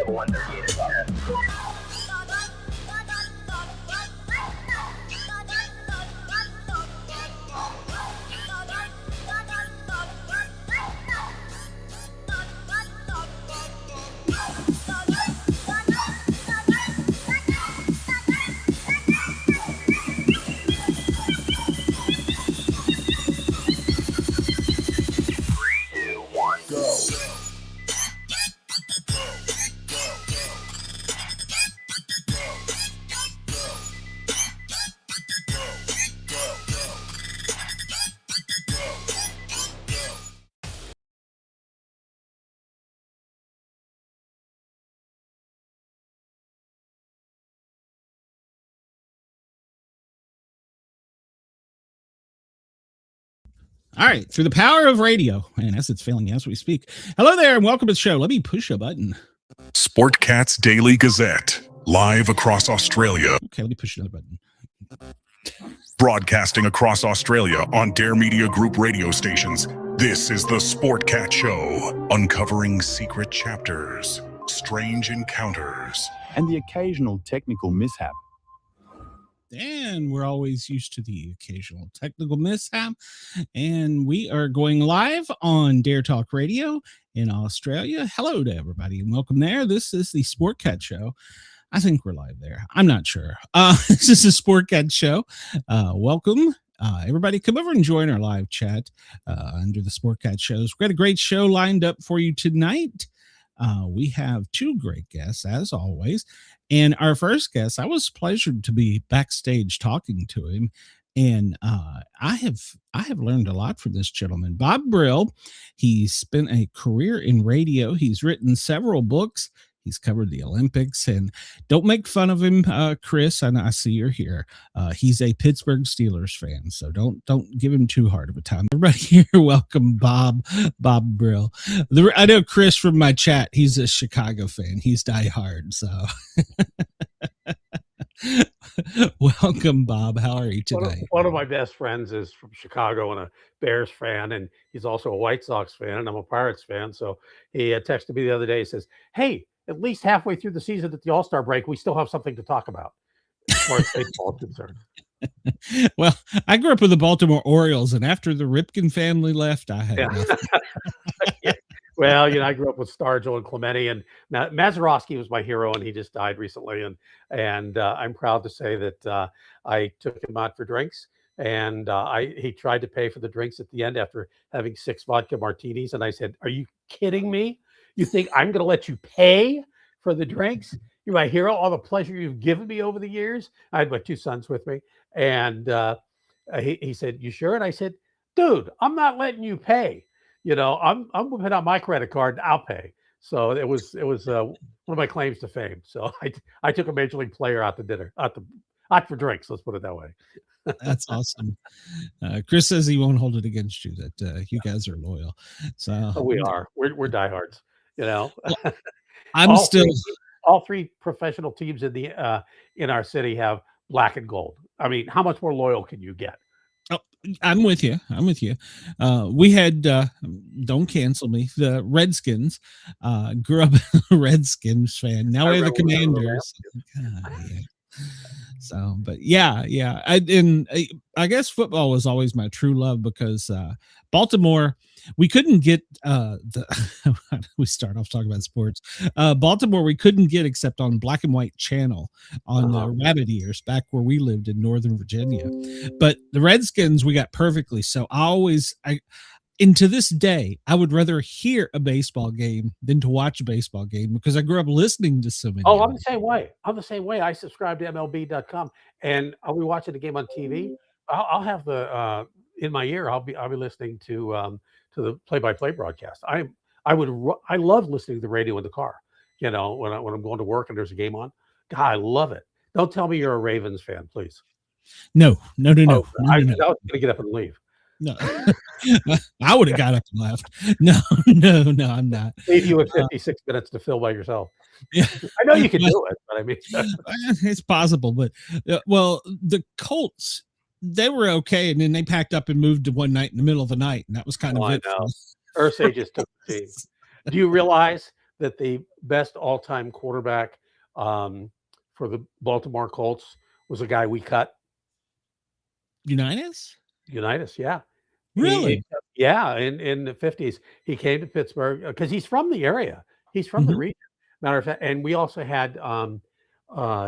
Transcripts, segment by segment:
of 138. All right, through the power of radio, and as it's failing as we speak. Hello there, and welcome to the show. Let me push a button. Sportcat's Daily Gazette, live across Australia. Okay, let me push another button. Broadcasting across Australia on Dare Media Group radio stations. This is the Sportcat Show, uncovering secret chapters, strange encounters, and the occasional technical mishap. And we're always used to the occasional technical mishap. And we are going live on Dare Talk Radio in Australia. Hello to everybody and welcome there. This is the Sportcat Show. I think we're live there. I'm not sure. This is the Sportcat Show. Welcome. Everybody come over and join our live chat under the Sportcat Shows. We've got a great show lined up for you tonight. We have two great guests, as always. And our first guest, I was pleasured to be backstage talking to him. And I have learned a lot from this gentleman, Bob Brill. He's spent a career in radio. He's written several books. He's covered the Olympics, and don't make fun of him, Chris. And I see you're here. He's a Pittsburgh Steelers fan, so don't give him too hard of a time. Everybody here, welcome Bob Brill. I know Chris from my chat. He's a Chicago fan. He's diehard. So, welcome, Bob. How are you today? One of my best friends is from Chicago and a Bears fan, and he's also a White Sox fan, and I'm a Pirates fan. So he texted me the other day. He says, "Hey, at least halfway through the season at the All-Star break, we still have something to talk about as far as baseball is concerned." Well, I grew up with the Baltimore Orioles, and after the Ripken family left, I had nothing. Yeah. Well, I grew up with Stargell and Clemente, and now Mazeroski was my hero, and he just died recently. And I'm proud to say that I took him out for drinks, and he tried to pay for the drinks at the end after having 6 vodka martinis, and I said, "Are you kidding me? You think I'm going to let you pay for the drinks? You're my hero. All the pleasure you've given me over the years." I had my 2 sons with me, and he said, "You sure?" And I said, "Dude, I'm not letting you pay. I'm whipping out my credit card. And I'll pay." So it was one of my claims to fame. So I took a major league player out to dinner, out for drinks. Let's put it that way. That's awesome. Chris says he won't hold it against you, that you guys are loyal. So we are. We're diehards. I'm all 3 professional teams in our city have black and gold. I mean, how much more loyal can you get? Oh, I'm with you. We had, don't cancel me, the Redskins. Grew up a Redskins fan. Now we have the Commanders. God, yeah. So, but yeah. I guess football was always my true love because Baltimore, we couldn't get we start off talking about sports. Baltimore, we couldn't get except on black and white channel on rabbit ears back where we lived in Northern Virginia. But the Redskins, we got perfectly. So and to this day, I would rather hear a baseball game than to watch a baseball game because I grew up listening to so many. Oh, I'm the same way. I subscribe to MLB.com, and I'll be watching the game on TV. I'll have the in my ear. I'll be listening to the play-by-play broadcast. I love listening to the radio in the car. When I'm going to work and there's a game on. God, I love it. Don't tell me you're a Ravens fan, please. No. I was going to get up and leave. No, I would have got up and left. No, I'm not. Leave you with 56 minutes to fill by yourself. Yeah, I know you can do it, but I mean, it's possible. But the Colts, they were okay, and then they packed up and moved to one night in the middle of the night, and that was kind of it. I know. Irsay just took the team. Do you realize that the best all-time quarterback for the Baltimore Colts was a guy we cut? Unitas? Unitas, yeah. Really? Yeah, in the 50s, he came to Pittsburgh because he's from the area. He's from the Mhm. region. Matter of fact, and we also had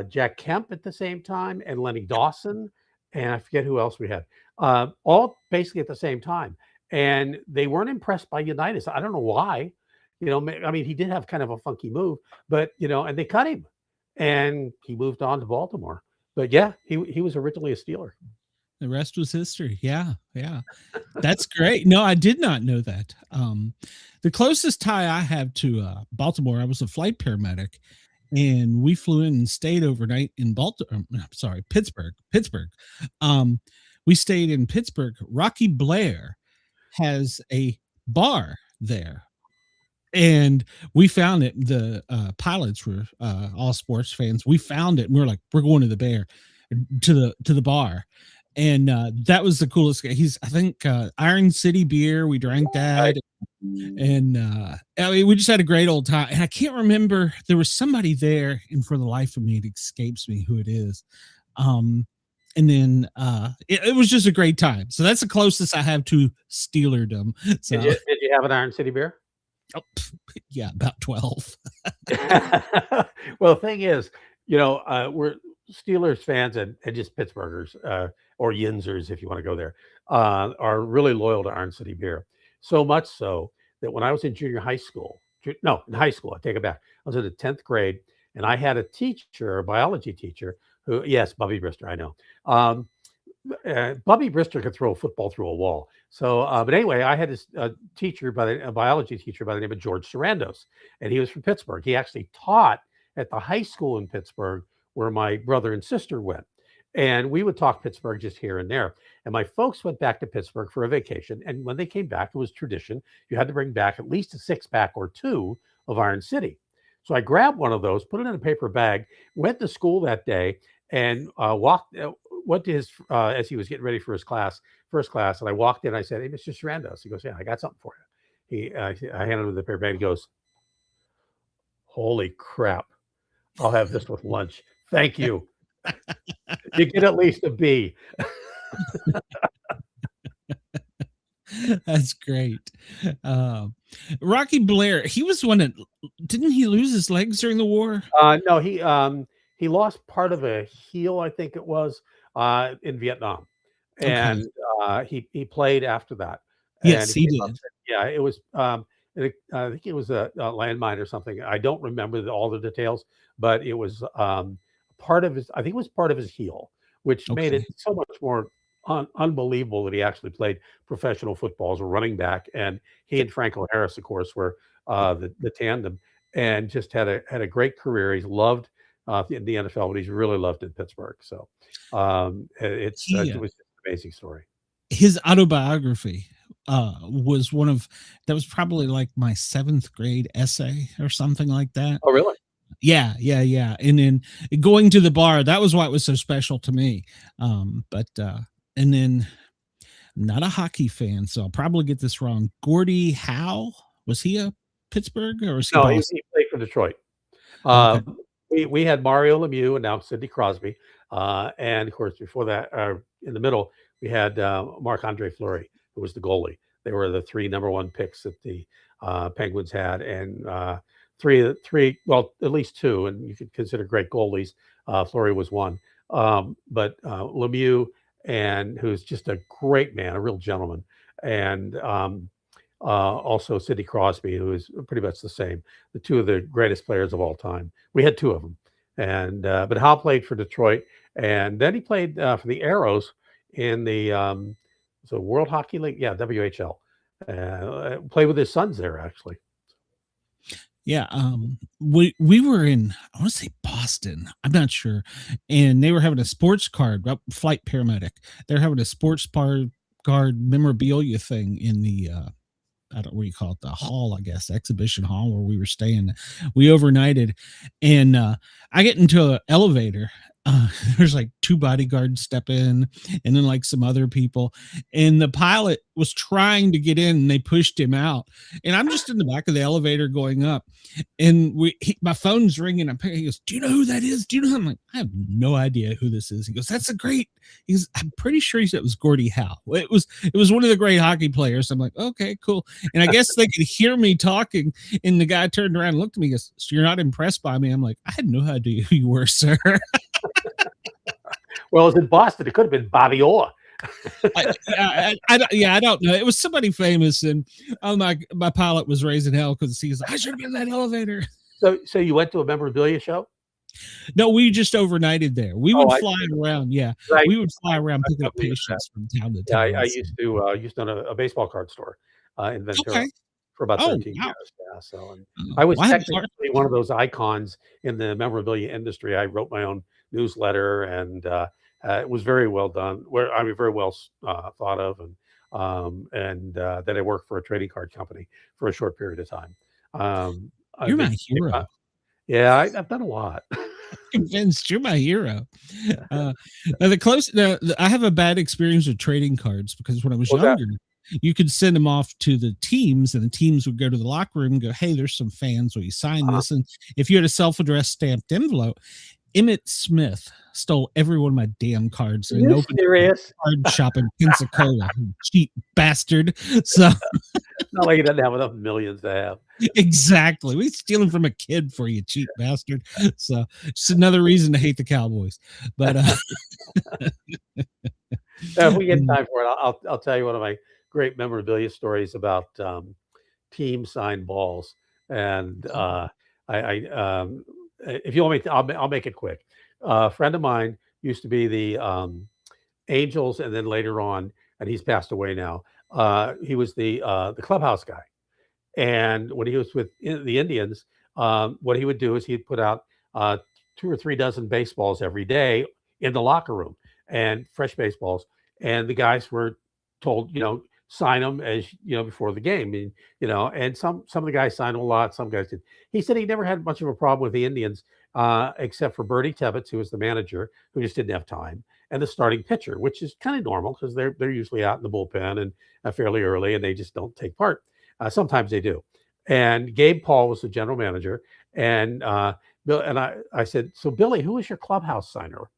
Jack Kemp at the same time, and Lenny Dawson, and I forget who else we had. All basically at the same time, and they weren't impressed by Unitas. I don't know why. I mean, he did have kind of a funky move, but and they cut him, and he moved on to Baltimore. But yeah, he was originally a Steeler. The rest was history. Yeah, yeah. That's great. No, I did not know that. The closest tie I have to Baltimore, I was a flight paramedic, and we flew in and stayed overnight in Baltimore. Sorry, Pittsburgh. Pittsburgh. We stayed in Pittsburgh. Rocky Blair has a bar there, and we found it. The pilots were all sports fans. We found it, and we were like, "We're going to the bear, to the bar." And that was the coolest guy. He's, I think, Iron City beer. We drank that, and I mean, we just had a great old time. And I can't remember, there was somebody there, and for the life of me, it escapes me who it is. And then it was just a great time. So that's the closest I have to Steelerdom. So Did you have an Iron City beer? oh, yeah, about 12. Well, the thing is, we're Steelers fans and just Pittsburghers or Yinzers, if you want to go there, are really loyal to Iron City beer. So much so that when I was in junior high school, in high school, I take it back. I was in the 10th grade, and I had a teacher, a biology teacher, who, yes, Bubby Brister, I know. Bubby Brister could throw a football through a wall. So, but anyway, I had this teacher, a biology teacher by the name of George Sarandos, and he was from Pittsburgh. He actually taught at the high school in Pittsburgh where my brother and sister went. And we would talk Pittsburgh just here and there. And my folks went back to Pittsburgh for a vacation. And when they came back, it was tradition. You had to bring back at least a 6-pack or 2 of Iron City. So I grabbed one of those, put it in a paper bag, went to school that day, and went to his, as he was getting ready for his first class. And I walked in, I said, "Hey, Mr. Sarandos." He goes, "Yeah, I got something for you." I handed him the paper bag. He goes, "Holy crap. I'll have this with lunch. Thank you. You get at least a B." That's great. Rocky Blair, he was one that, didn't he lose his legs during the war? No, he lost part of a heel, I think it was, in Vietnam, and he played after that. Yes, And he did. yeah, it was. I think it was a landmine or something. I don't remember all the details, but it was part of his. I think it was part of his heel, which made it so much more unbelievable that he actually played professional football as a running back. And he and Franco Harris, of course, were the tandem, and just had a great career. He's loved in the NFL, but he's really loved in Pittsburgh. So it was an amazing story. His autobiography was that was probably like my 7th grade essay or something like that. Oh, really? Yeah. And then going to the bar, that was why it was so special to me. And then I'm not a hockey fan, so I'll probably get this wrong. Gordie Howe, was he a Pittsburgh or was he? No, he played for Detroit. We had Mario Lemieux and now Sidney Crosby. And of course, before that, in the middle, we had Marc-Andre Fleury, who was the goalie. They were the 3 number 1 picks that the Penguins had, and three, well, at least 2, and you could consider great goalies. Fleury was one, but Lemieux, and who's just a great man, a real gentleman, and also Sidney Crosby, who is pretty much the same. The 2 of the greatest players of all time. We had 2 of them, and but Howe played for Detroit, and then he played for the Arrows in the World Hockey League, WHL. Played with his sons there, actually. Yeah, we were in, I want to say Boston, I'm not sure, and they were having a sports card, flight paramedic. They're having a sports card memorabilia thing in the I don't know what you call it, the hall, I guess, exhibition hall where we were staying. We overnighted, and I get into an elevator, there's like 2 bodyguards step in, and then like some other people, and the pilot was trying to get in and they pushed him out, and I'm just in the back of the elevator going up, and my phone's ringing. He goes, do you know who that is? Do you know? I'm like, I have no idea who this is. He goes, that's a great, I'm pretty sure he said it was Gordie Howe. It was one of the great hockey players. I'm like, okay, cool. And I guess they could hear me talking, and the guy turned around and looked at me and goes, so you're not impressed by me? I'm like, I had no idea who you were, sir. Well, it was in Boston. It could have been Bobby Orr. I don't know. It was somebody famous, and my pilot was raising hell because he was like, I should have been in that elevator. So you went to a memorabilia show? No, we just overnighted there. We would fly around. Yeah, Right. we would fly around picking up patients from town to Yeah, town. I used to own a baseball card store in Ventura for about 13 years. Yeah, so I was technically one of those icons in the memorabilia industry. I wrote my own newsletter, and it was very well done. Very well thought of, and then I worked for a trading card company for a short period of time. You're my hero. Yeah, I've done a lot. Convinced you're my hero. Now I have a bad experience with trading cards because when I was younger, you could send them off to the teams, and the teams would go to the locker room and go, hey, there's some fans. Will you sign this? And if you had a self-addressed stamped envelope, Emmett Smith stole every one of my damn cards. Are you serious? Card shop in Pensacola, cheap bastard. So not like he doesn't have enough millions to have. Exactly. We stealing from a kid for you, cheap bastard. So it's another reason to hate the Cowboys. But if we get time for it, I'll tell you one of my great memorabilia stories about team signed balls. And if you want me to, I'll make it quick. A friend of mine used to be the Angels, and then later on, and he's passed away now. He was the clubhouse guy. And when he was with the Indians, what he would do is he'd put out 2 or 3 dozen baseballs every day in the locker room, and fresh baseballs. And the guys were told, sign them as before the game. And some of the guys signed them a lot, some guys did. He said he never had much of a problem with the Indians, except for Bertie Tebbetts, who was the manager, who just didn't have time, and the starting pitcher, which is kind of normal because they're usually out in the bullpen and fairly early, and they just don't take part. Sometimes they do. And Gabe Paul was the general manager, and Bill and I said, so Billy, who was your clubhouse signer?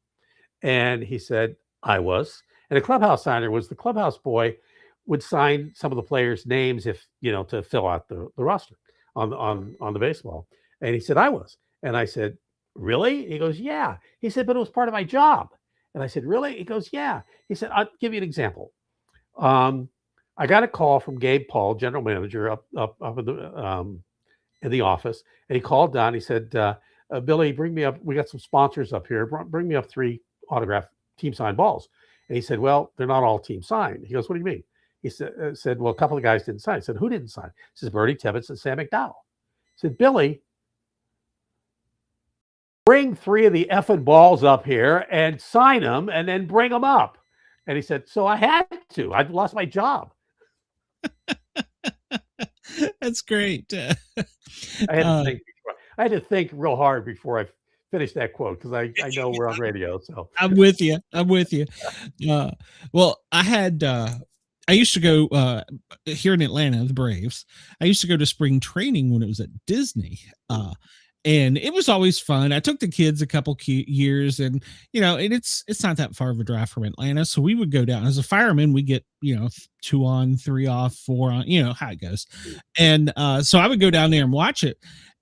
And he said, I was. And a clubhouse signer was the clubhouse boy would sign some of the players' names if to fill out the roster on the baseball. And he said, I was. And I said, really? He goes, yeah. He said, but it was part of my job. And I said, really? He goes, yeah. He said, I'll give you an example. I got a call from Gabe Paul, general manager, up in the office, and he called down. He said, Billy, bring me up. We got some sponsors up here. Bring me up 3 autographed team signed balls. And he said, well, they're not all team signed. He goes, what do you mean? He said, well, a couple of guys didn't sign. I said, who didn't sign? He says, Bertie Tebbetts and Sam McDowell. He said, Billy, bring 3 of the effing balls up here and sign them, and then bring them up. And he said, so I had to. I'd lost my job. That's great. I had to think real hard before I finished that quote, because I know we're on radio. So I'm with you. Well, I used to go here in Atlanta, the Braves. I used to go to spring training when it was at Disney. And it was always fun. I took the kids a couple years, and and it's not that far of a drive from Atlanta. So we would go down as a fireman. We get 2 on, 3 off, 4 on. How it goes. And so I would go down there and watch it.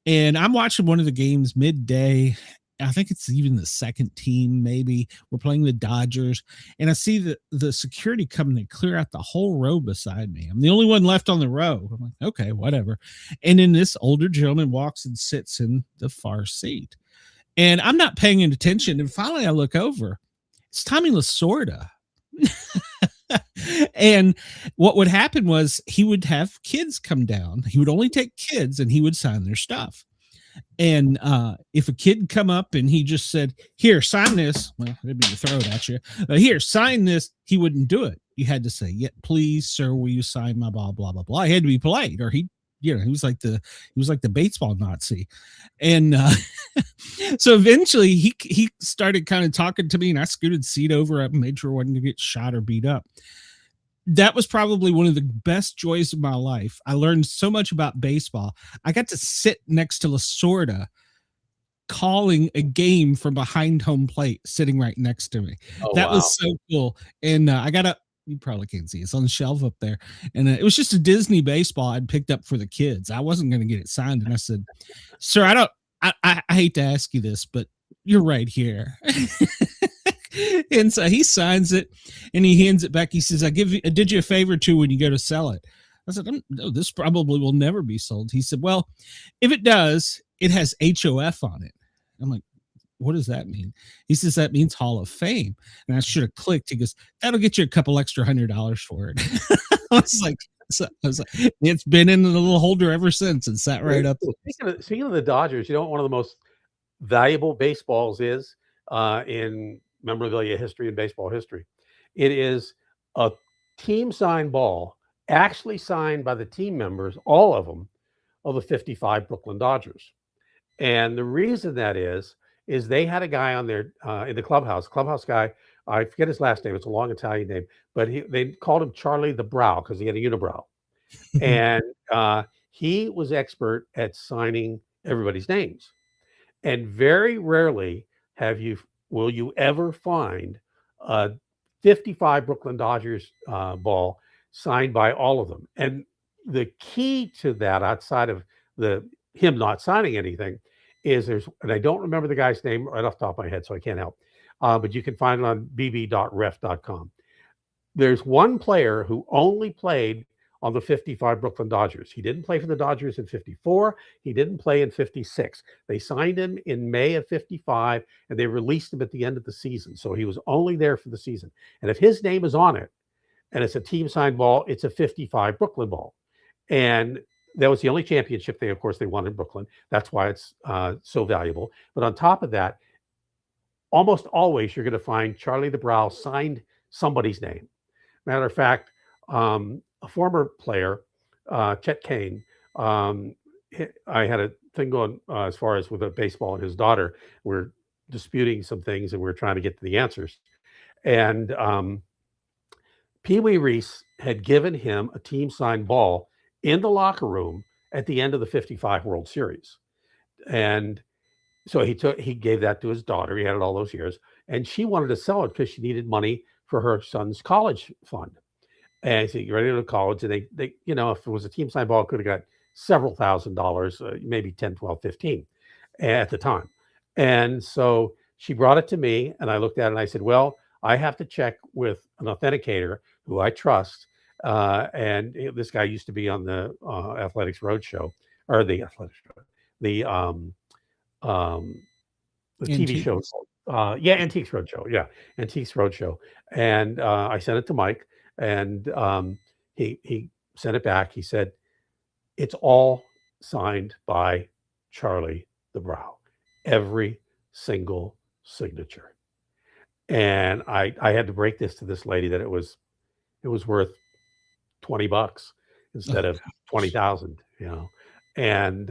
And I'm watching one of the games midday. I think it's even the second team. Maybe we're playing the Dodgers, and I see the security coming to clear out the whole row beside me. I'm the only one left on the row. I'm like, okay, whatever. And then this older gentleman walks and sits in the far seat, and I'm not paying any attention. And finally I look over, it's Tommy Lasorda. And what would happen was he would have kids come down. He would only take kids, and he would sign their stuff. And if a kid come up and he just said, here, sign this, well, I didn't mean to throw it at you. Here, sign this. He wouldn't do it. You had to say, yeah, please, sir, will you sign my blah, blah, blah, blah. He had to be polite, or he'd he was like the baseball Nazi. And so eventually he started kind of talking to me, and I scooted the seat over and made sure I wasn't gonna get shot or beat up. That was probably one of the best joys of my life. I learned so much about baseball. I got to sit next to Lasorda calling a game from behind home plate, sitting right next to me. Oh, That wow. was so cool. And I got a, you probably can't see, it's on the shelf up there. And it was just a Disney baseball I'd picked up for the kids. I wasn't going to get it signed. And I said, sir, I hate to ask you this, but you're right here. And so he signs it and he hands it back. He says, I did you a favor too when you go to sell it. I said, no, this probably will never be sold. He said, well, if it does, it has HOF on it. I'm like, what does that mean? He says, that means Hall of Fame. And I should have clicked. He goes, that'll get you a couple extra $100 for it. I was like, it's been in the little holder ever since and sat right up. Speaking of the Dodgers, you know what one of the most valuable baseballs is in memorabilia history and baseball history? It is a team signed ball, actually signed by the team members, all of them, of the 55 Brooklyn Dodgers. And the reason that is they had a guy on there in the clubhouse guy. I forget his last name. It's a long Italian name, but they called him Charlie the Brow because he had a unibrow. And he was expert at signing everybody's names. And very rarely will you ever find a 55 Brooklyn Dodgers ball signed by all of them. And the key to that, outside of him not signing anything, is and I don't remember the guy's name right off the top of my head, so I can't help. But you can find it on bb.ref.com. There's one player who only played on the 55 Brooklyn Dodgers. He didn't play for the Dodgers in 54. He didn't play in 56. They signed him in May of 55, and they released him at the end of the season. So he was only there for the season. And if his name is on it, and it's a team signed ball, it's a 55 Brooklyn ball. And that was the only championship of course, they won in Brooklyn. That's why it's so valuable. But on top of that, almost always you're going to find Charlie the Brow signed somebody's name. Matter of fact, a former player, Chet Kane, I had a thing going as far as with a baseball and his daughter. We're disputing some things and we're trying to get to the answers. And Pee Wee Reese had given him a team signed ball in the locker room at the end of the 55 World Series. And so he gave that to his daughter. He had it all those years. And she wanted to sell it because she needed money for her son's college fund. And so you're ready to go to college. And they, if it was a team signed ball, it could have got several $1,000s, maybe 10, 12, 15 at the time. And so she brought it to me and I looked at it and I said, well, I have to check with an authenticator who I trust. And this guy used to be on the Athletics Roadshow, or the TV show. Antiques Roadshow. Yeah, Antiques Roadshow. And I sent it to Mike, and he sent it back. He said, it's all signed by Charlie the Brow, every single signature. And I had to break this to this lady that it was worth $20 instead of 20,000, and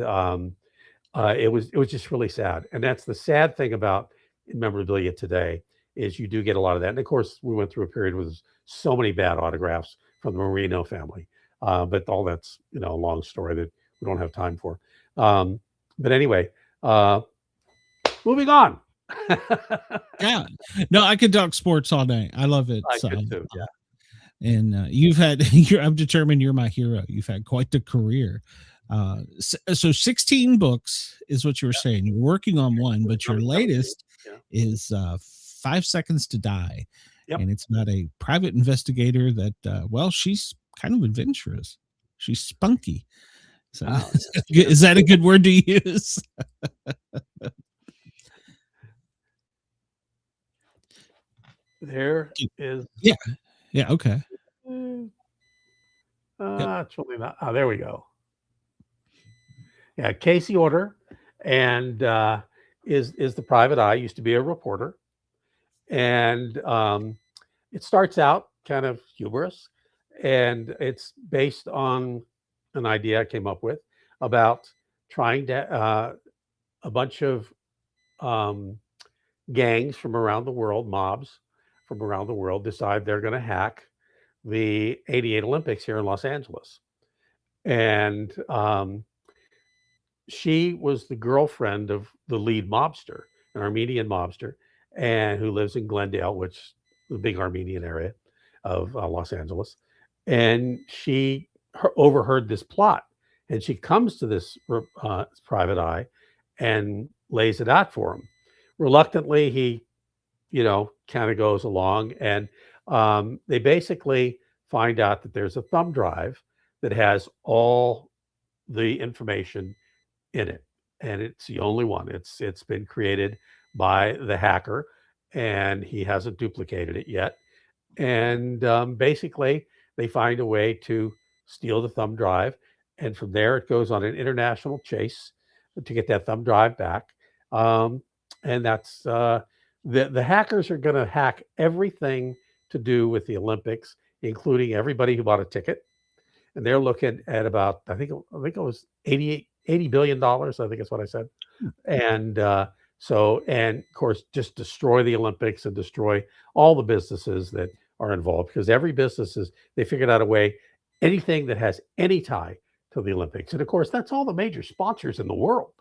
it was just really sad. And that's the sad thing about memorabilia today, is you do get a lot of that. And of course, we went through a period with so many bad autographs from the Marino family, but all that's a long story that we don't have time for. But anyway, moving on. Yeah, no, I could talk sports all day. I love it. I could too, yeah. And I'm determined you're my hero. You've had quite the career. So 16 books is what you were saying. You're working on one, but your latest is 5 Seconds to Die. Yep. And it's about a private investigator that, she's kind of adventurous. She's spunky. So wow. Is that a good word to use? There is. Yeah. Okay. It's really not. Oh, there we go. Yeah, Casey Order, and is the private eye. Used to be a reporter, and it starts out kind of humorous, and it's based on an idea I came up with about trying to a bunch of gangs from around the world, mobs from around the world, decide they're going to hack the '88 Olympics here in Los Angeles. And she was the girlfriend of the lead mobster, an Armenian mobster, and who lives in Glendale, which is the big Armenian area of Los Angeles. And she overheard this plot, and she comes to this private eye and lays it out for him. Reluctantly, he, kind of goes along, and they basically find out that there's a thumb drive that has all the information in it, and it's the only one. It's been created by the hacker, and he hasn't duplicated it yet. And basically, they find a way to steal the thumb drive, and from there it goes on an international chase to get that thumb drive back. And that's the hackers are going to hack everything to do with the Olympics, including everybody who bought a ticket. And they're looking at about, I think it was $80 billion. I think that's what I said. And and of course, just destroy the Olympics and destroy all the businesses that are involved, because every business they figured out a way, anything that has any tie to the Olympics. And of course, that's all the major sponsors in the world,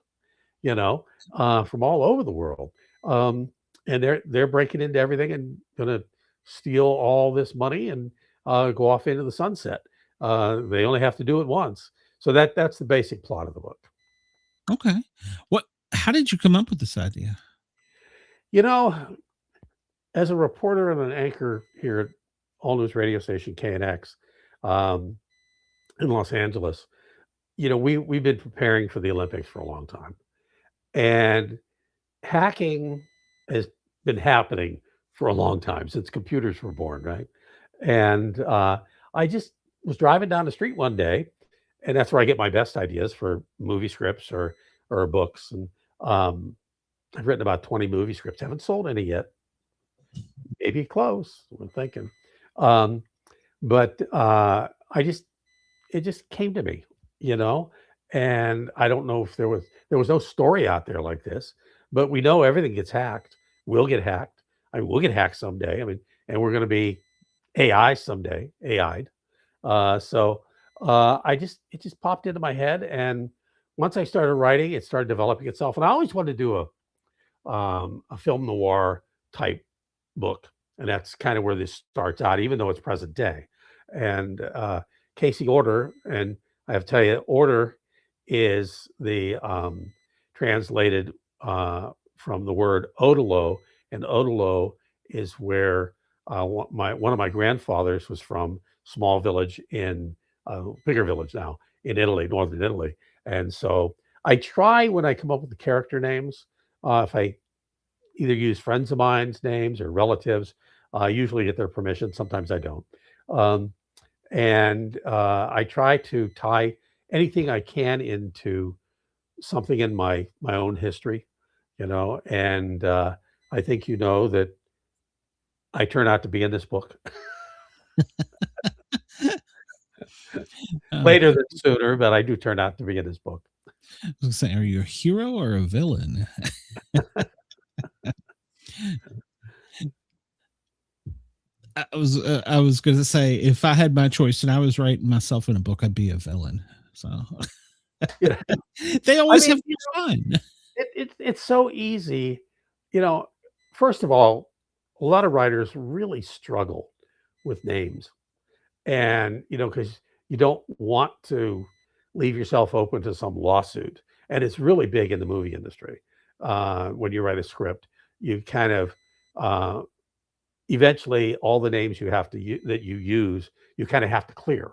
from all over the world. And they're breaking into everything and going to steal all this money and go off into the sunset. They only have to do it once. So that's the basic plot of the book. Okay. How did you come up with this idea? As a reporter and an anchor here at All News radio station KNX in Los Angeles, we've been preparing for the Olympics for a long time. And hacking has been happening for a long time, since computers were born, right? And I just was driving down the street one day, and that's where I get my best ideas for movie scripts or books. And I've written about 20 movie scripts. Haven't sold any yet. Maybe close, I'm thinking. But it just came to me, and I don't know if there was no story out there like this, but we know everything gets hacked. We'll get hacked. We'll get hacked someday. And we're going to be AI someday, AI'd. It just popped into my head, and once I started writing, it started developing itself. And I always wanted to do a film noir type book, and that's kind of where this starts out, even though it's present day. And Casey Order, and I have to tell you, Order is the translated from the word Odolo, and Odolo is where one of my grandfathers was from, small village in bigger village now in Italy, northern Italy. And so I try, when I come up with the character names, if I either use friends of mine's names or relatives, I usually get their permission. Sometimes I don't. I try to tie anything I can into something in my own history, and I think that I turn out to be in this book. Later than sooner, but I do turn out to be in this book. I was going to say, are you a hero or a villain? I was going to say, if I had my choice and I was writing myself in a book, I'd be a villain. So they always have fun. It's so easy. First of all, a lot of writers really struggle with names, and because you don't want to leave yourself open to some lawsuit. And it's really big in the movie industry. When you write a script, you kind of eventually all the names you have to that you use, you kind of have to clear,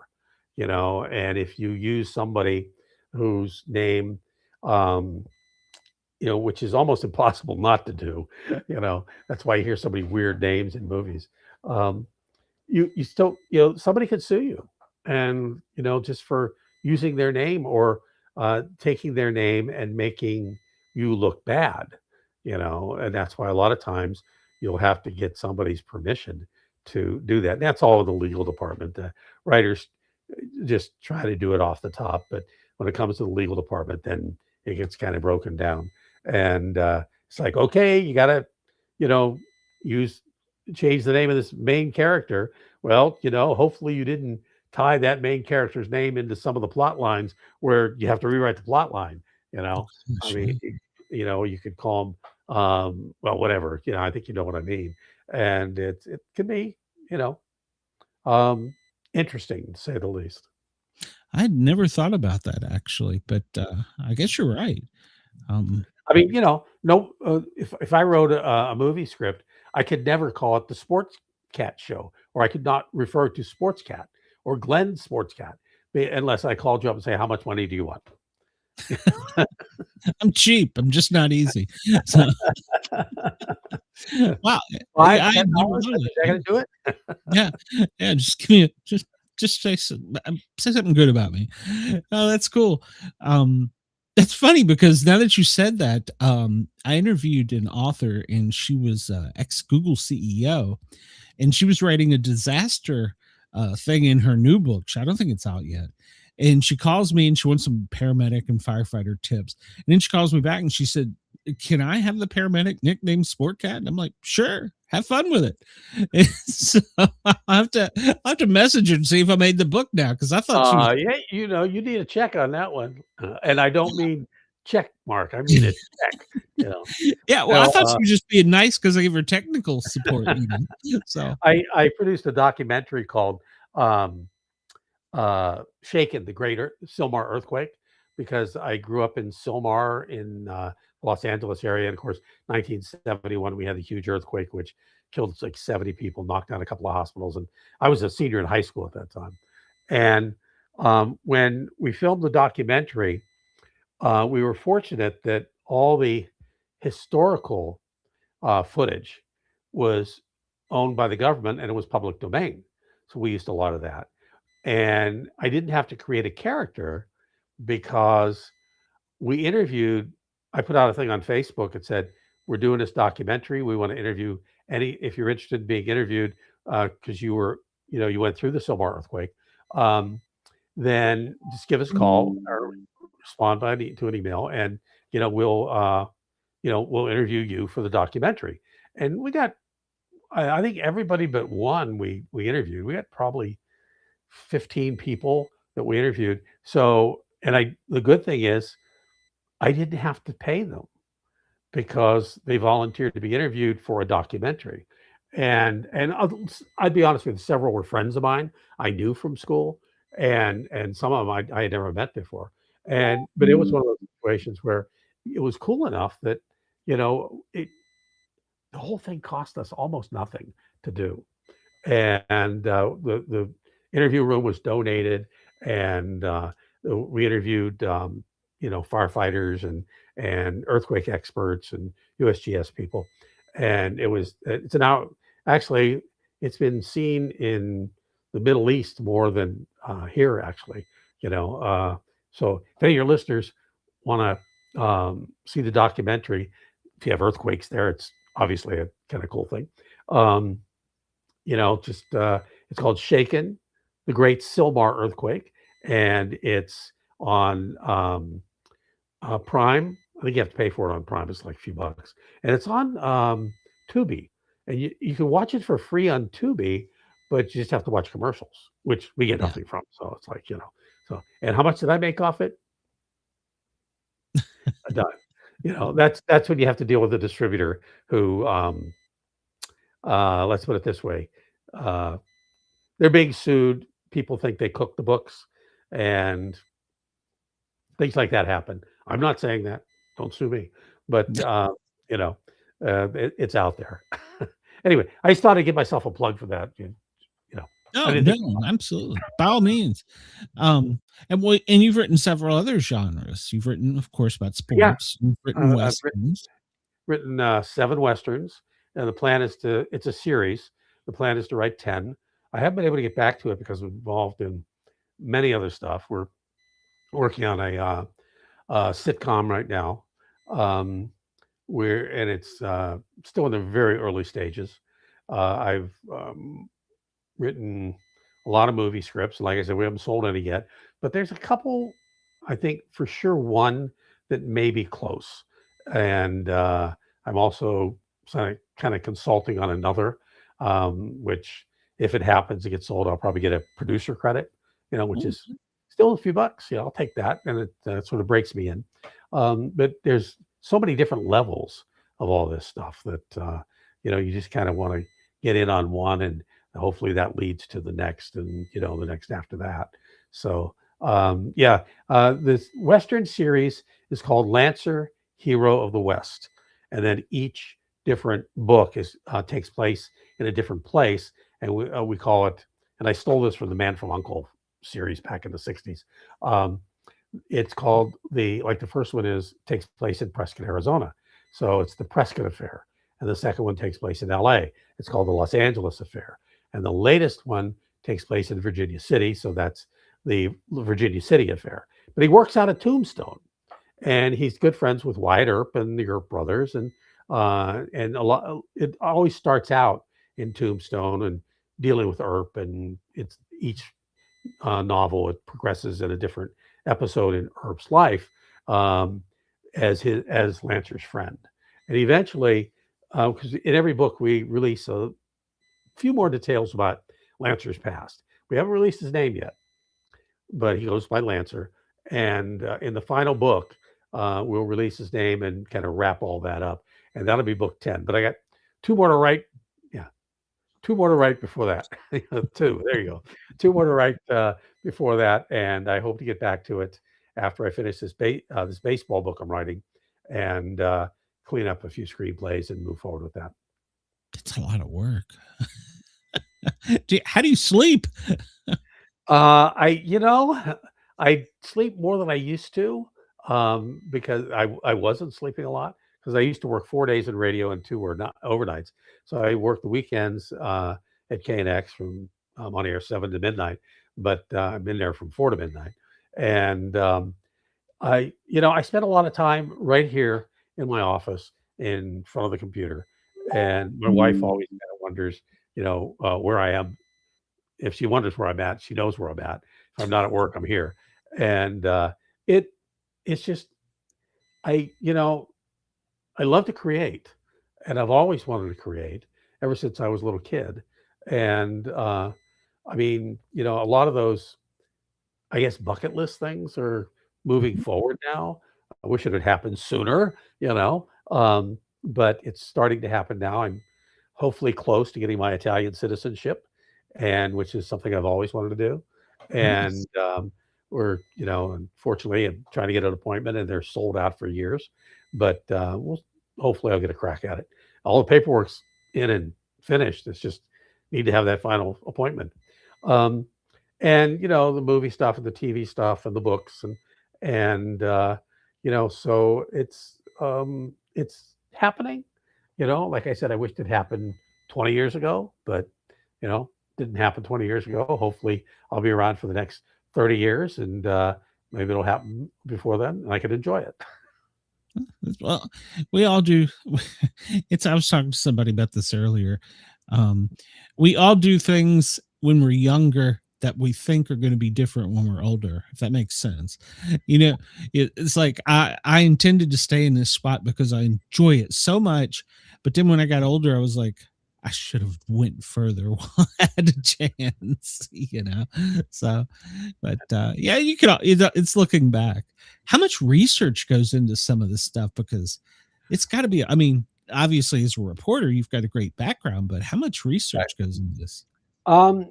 and if you use somebody whose name, which is almost impossible not to do, that's why you hear so many weird names in movies. You still, somebody could sue you, and, just for using their name or taking their name and making you look bad, and that's why a lot of times you'll have to get somebody's permission to do that. And that's all in the legal department. The writers just try to do it off the top. But when it comes to the legal department, then it gets kind of broken down. And it's like, okay, you got to, you know, change the name of this main character. Well, you know, hopefully you didn't tie that main character's name into some of the plot lines where you have to rewrite the plot line. You know, I mean, you know, you could call them, well, whatever. You know, I think you know what I mean. And it can be, you know, interesting to say the least. I'd never thought about that actually, but I guess you're right. I mean, you know, no, if I wrote a movie script, I could never call it the Sportcat Show, or I could not refer to Sportscat or Glenn Sportscat unless I called you up and say, how much money do you want? I'm cheap. I'm just not easy. So, wow. $5, $10, I gotta do it. Yeah. Yeah. Just give me just say something good about me. Oh, that's cool. That's funny because now that you said that, I interviewed an author and she was ex Google CEO, and she was writing a disaster thing in her new book. I don't think it's out yet. And she calls me and she wants some paramedic and firefighter tips. And then she calls me back and she said, "Can I have the paramedic nickname Sportcat?" And I'm like, "Sure, have fun with it." And so I'll have to message her and see if I made the book now, because I thought she was. Yeah, you know, you need a check on that one, and I don't mean check mark. I mean a check. You know. Yeah, well, I thought she was just being nice because I gave her technical support. Even so, I produced a documentary called Shaken, the Great Sylmar Earthquake, because I grew up in Sylmar in Los Angeles area. And of course, 1971, we had the huge earthquake, which killed like 70 people, knocked down a couple of hospitals. And I was a senior in high school at that time. And when we filmed the documentary, we were fortunate that all the historical footage was owned by the government and it was public domain. So we used a lot of that. And I didn't have to create a character because I put out a thing on Facebook that said, we're doing this documentary. We want to interview if you're interested in being interviewed, because you went through the Sylmar earthquake, then just give us a call or respond to an email, and we'll interview you for the documentary. And we got, I think everybody but one we interviewed. We got probably 15 people that we interviewed. So, and the good thing is I didn't have to pay them because they volunteered to be interviewed for a documentary. And I'd be honest with you, several were friends of mine I knew from school, and some of them I had never met before. But it was one of those situations where it was cool enough that, the whole thing cost us almost nothing to do. And the interview room was donated, and we interviewed firefighters and earthquake experts and USGS people, and it's an hour. Actually, it's been seen in the Middle East more than here, actually. So if any of your listeners want to see the documentary, if you have earthquakes there, it's obviously a kind of cool thing. It's called Shaken, the Great Sylmar Earthquake, and it's on Prime. I think you have to pay for it on Prime. It's like a few bucks, and it's on Tubi, and you can watch it for free on Tubi, but you just have to watch commercials, which we get nothing from. So it's like, so, and how much did I make off it? A dime. That's when you have to deal with a distributor who, let's put it this way, they're being sued. People think they cook the books, and things like that happen. I'm not saying that. Don't sue me. But, it's out there. Anyway, I just thought I'd give myself a plug for that. No, absolutely. By all means. And you've written several other genres. You've written, of course, about sports. You've written Westerns. I've written 7 Westerns. And the plan is it's a series. The plan is to write 10. I haven't been able to get back to it because I'm involved in many other stuff. We're working on a sitcom right now. It's still in the very early stages. I've written a lot of movie scripts. Like I said, we haven't sold any yet, but there's a couple, I think for sure one that may be close. And I'm also kind of consulting on another, which if it happens to get sold, I'll probably get a producer credit, which is still a few bucks. I'll take that. And it sort of breaks me in. But there's so many different levels of all this stuff that, you just kind of want to get in on one, and hopefully that leads to the next and, the next after that. So, this Western series is called Lancer, Hero of the West. And then each different book takes place in a different place. And we call it, and I stole this from the Man from U.N.C.L.E. series back in the 60s. It's called the first one takes place in Prescott, Arizona. So it's the Prescott Affair. And the second one takes place in LA. It's called the Los Angeles Affair. And the latest one takes place in Virginia City. So that's the Virginia City Affair. But he works out of Tombstone, and he's good friends with Wyatt Earp and the Earp brothers. And it always starts out in Tombstone and dealing with Earp, and it's each novel, it progresses in a different episode in Earp's life as Lancer's friend. And eventually, because in every book we release a few more details about Lancer's past. We haven't released his name yet, but he goes by Lancer. And in the final book, we'll release his name and kind of wrap all that up. And that'll be book 10. But I got two more to write. Yeah, two more to write before that. Two. There you go. Two more to write before that. And I hope to get back to it after I finish this baseball book I'm writing, and clean up a few screenplays and move forward with that. It's a lot of work. How do you sleep? I sleep more than I used to, because I wasn't sleeping a lot, because I used to work 4 days in radio and 2 were not overnights. So I worked the weekends at KNX from on air 7 to midnight, but I've been there from 4 to midnight. And I spent a lot of time right here in my office in front of the computer. And my wife always kind of wonders, where I am. If she wonders where I'm at, she knows where I'm at. If I'm not at work, I'm here. And it's just, I love to create, and I've always wanted to create ever since I was a little kid. And a lot of those, I guess, bucket list things are moving forward now. I wish it had happened sooner, but it's starting to happen now. I'm hopefully close to getting my Italian citizenship, and which is something I've always wanted to do. And we're, unfortunately, I'm trying to get an appointment, and they're sold out for years. But hopefully I'll get a crack at it. All the paperwork's in and finished. It's just need to have that final appointment. And the movie stuff and the TV stuff and the books and so it's happening. Like I said, I wished it happened 20 years ago, but didn't happen 20 years ago. Hopefully I'll be around for the next 30 years, and maybe it'll happen before then, and I can enjoy it. Well, we all do. I was talking to somebody about this earlier. We all do things when we're younger that we think are going to be different when we're older, if that makes sense. It's like I intended to stay in this spot because I enjoy it so much. But then when I got older, I was like, I should have went further while I had a chance, So, but you could. It's looking back. How much research goes into some of this stuff? Because it's got to be. I mean, obviously, as a reporter, you've got a great background, but how much research goes into this? A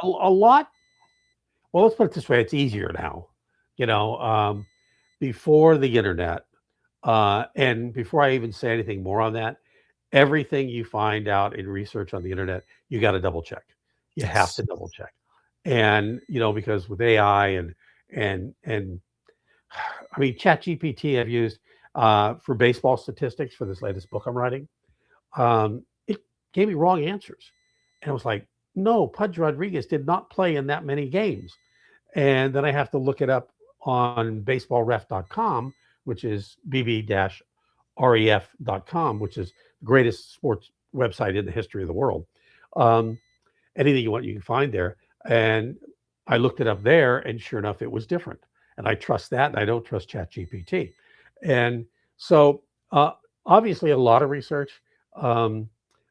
lot. Well, let's put it this way: it's easier now. Before the internet, and before I even say anything more on that, everything you find out in research on the internet, you got to double check. You have to double check. And, because with AI and ChatGPT I've used for baseball statistics for this latest book I'm writing. It gave me wrong answers. And I was like, no, Pudge Rodriguez did not play in that many games. And then I have to look it up on baseballref.com, which is bb-ref.com, which is the greatest sports website in the history of the world. Anything you want, you can find there. And I looked it up there, and sure enough, it was different. And I trust that, and I don't trust ChatGPT. And so, obviously, a lot of research,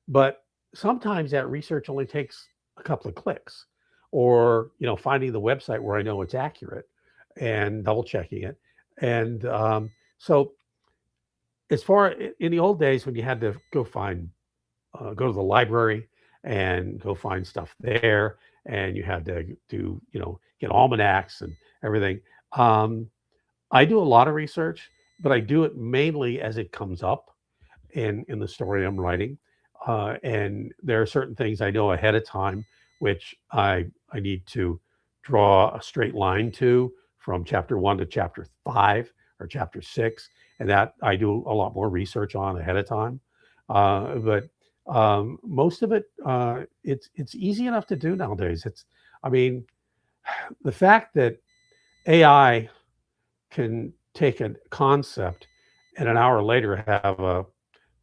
but sometimes that research only takes a couple of clicks, or finding the website where I know it's accurate and double checking it. And so, as far in the old days when you had to go to the library and go find stuff there, and you had to do, get almanacs and everything. I do a lot of research, but I do it mainly as it comes up in the story I'm writing. And there are certain things I know ahead of time, which I need to draw a straight line to from chapter 1 to chapter 5 or chapter 6, and that I do a lot more research on ahead of time. But most of it, it's easy enough to do nowadays. I mean, the fact that AI can take a concept and an hour later have a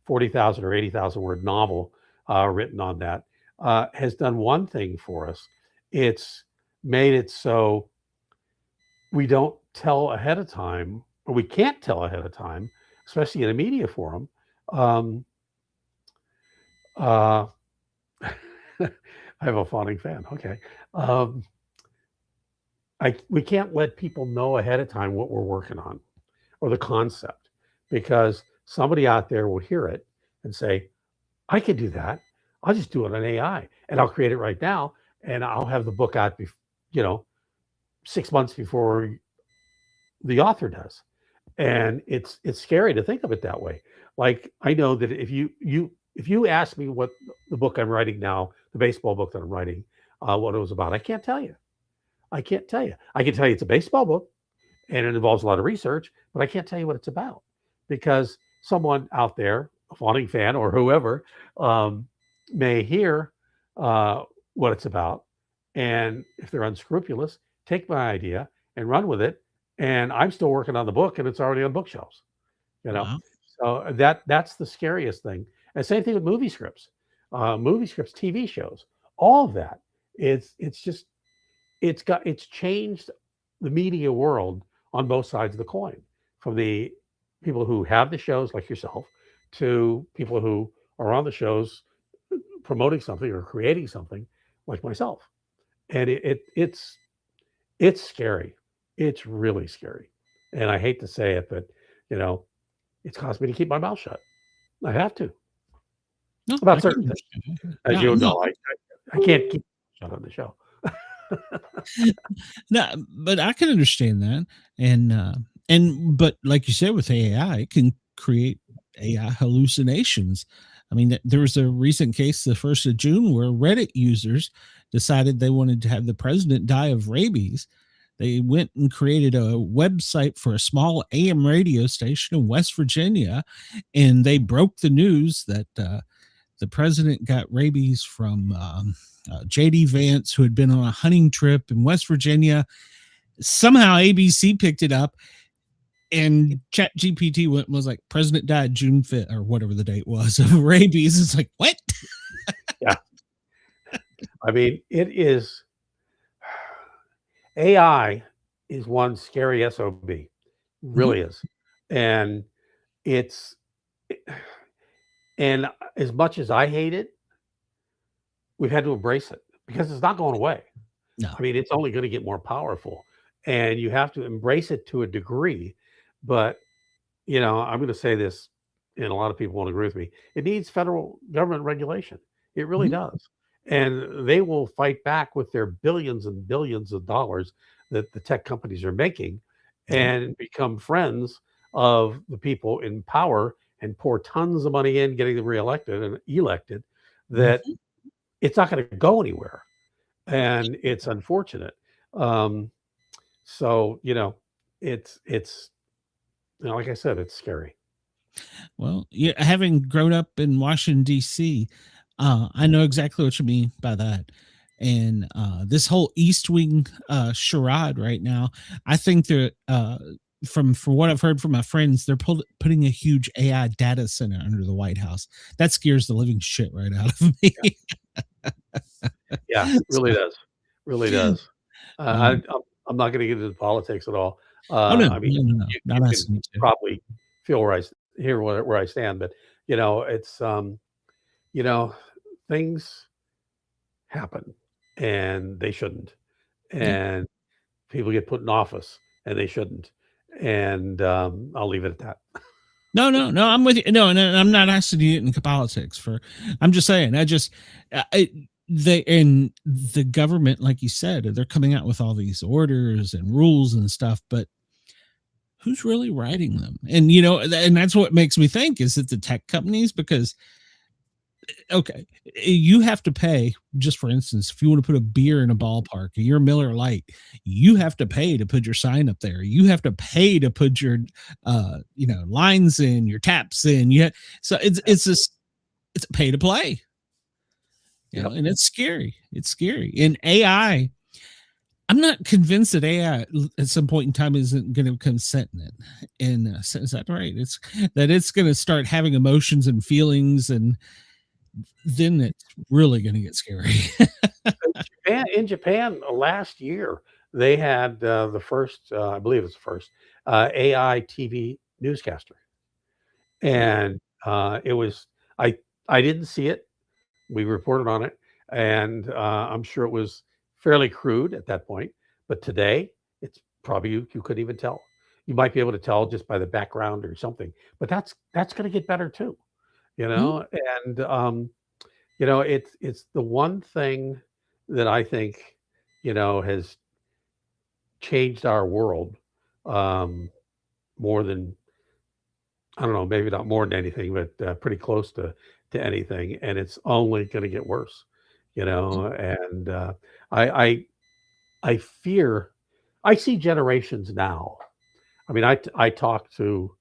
40,000 or 80,000 word novel written on that has done one thing for us. It's made it so we don't tell ahead of time, or we can't tell ahead of time, especially in a media forum. I have a fawning fan. Okay. We can't let people know ahead of time what we're working on or the concept, because somebody out there will hear it and say, I could do that. I'll just do it on AI, and I'll create it right now, and I'll have the book out, 6 months before the author does. And it's scary to think of it that way. Like, I know that if you ask me what the book I'm writing now, the baseball book that I'm writing, what it was about, I can't tell you. I can't tell you. I can tell you it's a baseball book and it involves a lot of research, but I can't tell you what it's about, because someone out there, a fawning fan or whoever, may hear what it's about. And if they're unscrupulous, take my idea and run with it. And I'm still working on the book, and it's already on bookshelves, Wow. So that's the scariest thing. And same thing with movie scripts, TV shows, all of that. It's changed the media world on both sides of the coin, from the people who have the shows like yourself to people who are on the shows promoting something or creating something like myself. And it's scary. It's really scary. And I hate to say it, but it's caused me to keep my mouth shut. I have to. No, About I certain can things. understand. As Yeah, you no, know, I can't keep shut on the show. no, but I can understand that. But like you said, with AI, it can create AI hallucinations. I mean, there was a recent case, the 1st of June, where Reddit users decided they wanted to have the president die of rabies. They went and created a website for a small AM radio station in West Virginia, and they broke the news that the president got rabies from J.D. Vance, who had been on a hunting trip in West Virginia. Somehow ABC picked it up, and ChatGPT was like, president died June 5th, or whatever the date was, of rabies. It's like, what? Yeah. I mean, AI is one scary SOB, really is. And and as much as I hate it, we've had to embrace it, because it's not going away. No. I mean, it's only going to get more powerful, and you have to embrace it to a degree. But, I'm going to say this, and a lot of people won't agree with me. It needs federal government regulation. It really does. And they will fight back with their billions and billions of dollars that the tech companies are making, and become friends of the people in power and pour tons of money in, getting them reelected and elected, that it's not going to go anywhere. And it's unfortunate. So, it's like I said, it's scary. Well, yeah, having grown up in Washington, D.C., I know exactly what you mean by that. And this whole East Wing charade right now, I think they're, from what I've heard from my friends, they're putting a huge AI data center under the White House. That scares the living shit right out of me. Yeah, it really does. Really does. Um, I'm not going to get into politics at all. oh no, I mean, no, you not can asking you to. probably feel where I stand, but it's you know, things happen and they shouldn't, Yeah. and people get put in office and they shouldn't, and I'll leave it at that. No, no, no. I'm with you. No, and I'm not asking you to get into politics. I'm just saying. They and the government, like you said, they're coming out with all these orders and rules and stuff, but who's really writing them? And and that's what makes me think, is it the tech companies? Because okay, you have to pay, just for instance, if you want to put a beer in a ballpark, you're Miller Lite, you have to pay to put your sign up there. You have to pay to put your lines in, your taps in. So it's a pay to play. Yep. And it's scary. It's scary. And AI, I'm not convinced that AI at some point in time isn't going to become sentient. And is that right? It's going to start having emotions and feelings, and then it's really going to get scary. In Japan last year, they had the first, I believe it's the first, AI TV newscaster, and it was I didn't see it. We reported on it, and I'm sure it was fairly crude at that point. But today, it's probably you couldn't even tell. You might be able to tell just by the background or something. But that's going to get better too, Mhm. And it's the one thing that I think has changed our world more than, I don't know, maybe not more than anything, but pretty close to anything, and it's only going to get worse, And I I fear, I see generations now. I mean, I talk to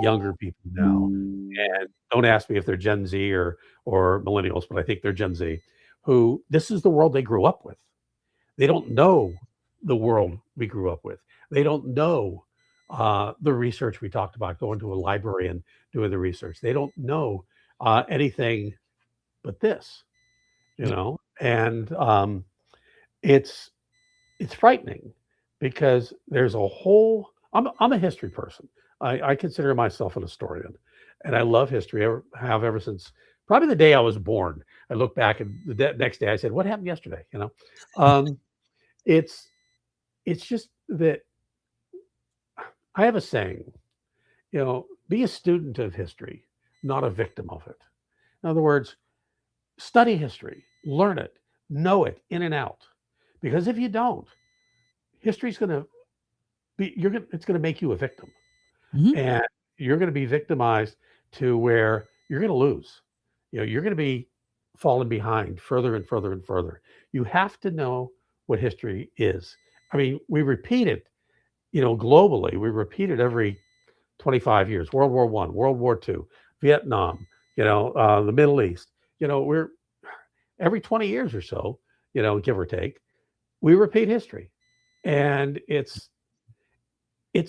younger people now, and don't ask me if they're Gen Z or millennials, but I think they're Gen Z, who this is the world they grew up with. They don't know the world we grew up with. They don't know the research we talked about, going to a library and doing the research. They don't know anything but this, Yeah. and it's frightening because there's a whole. I'm a history person. I consider myself an historian, and I love history. Have ever since probably the day I was born. I look back and the next day I said, "What happened yesterday?" It's just that I have a saying, be a student of history, not a victim of it. In other words, study history, learn it, know it in and out. Because if you don't, history's going to be, it's going to make you a victim. Mhm. And you're going to be victimized to where you're going to lose. You're going to be falling behind further and further and further. You have to know what history is. I mean, we repeat it, globally. We repeat it every 25 years. World War I, World War II, Vietnam, the Middle East. We're every 20 years or so, give or take, we repeat history. And it's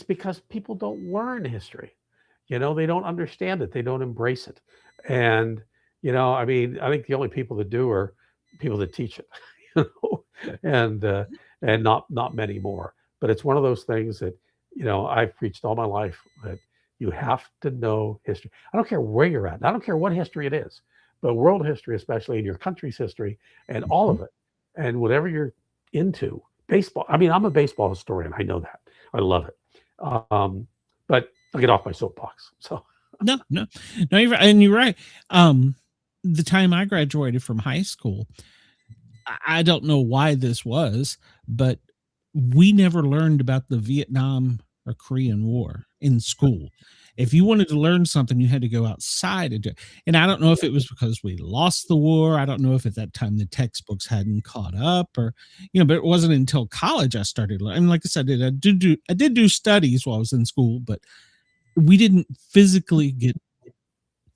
because people don't learn history. They don't understand it. They don't embrace it. And, I mean, I think the only people that do are people that teach it, and not many more. But it's one of those things that, I've preached all my life, that you have to know history. I don't care where you're at. I don't care what history it is, but world history, especially in your country's history, and all of it, and whatever you're into. Baseball. I mean, I'm a baseball historian. I know that. I love it. But I'll get off my soapbox. So No, no, no. You're right, and you're right. The time I graduated from high school, I don't know why this was, but we never learned about the Vietnam or Korean War in school. If you wanted to learn something, you had to go outside and do it. And I don't know if it was because we lost the war. I don't know if at that time the textbooks hadn't caught up, or but it wasn't until college I started learning. Like I said, I did do studies while I was in school, but we didn't physically get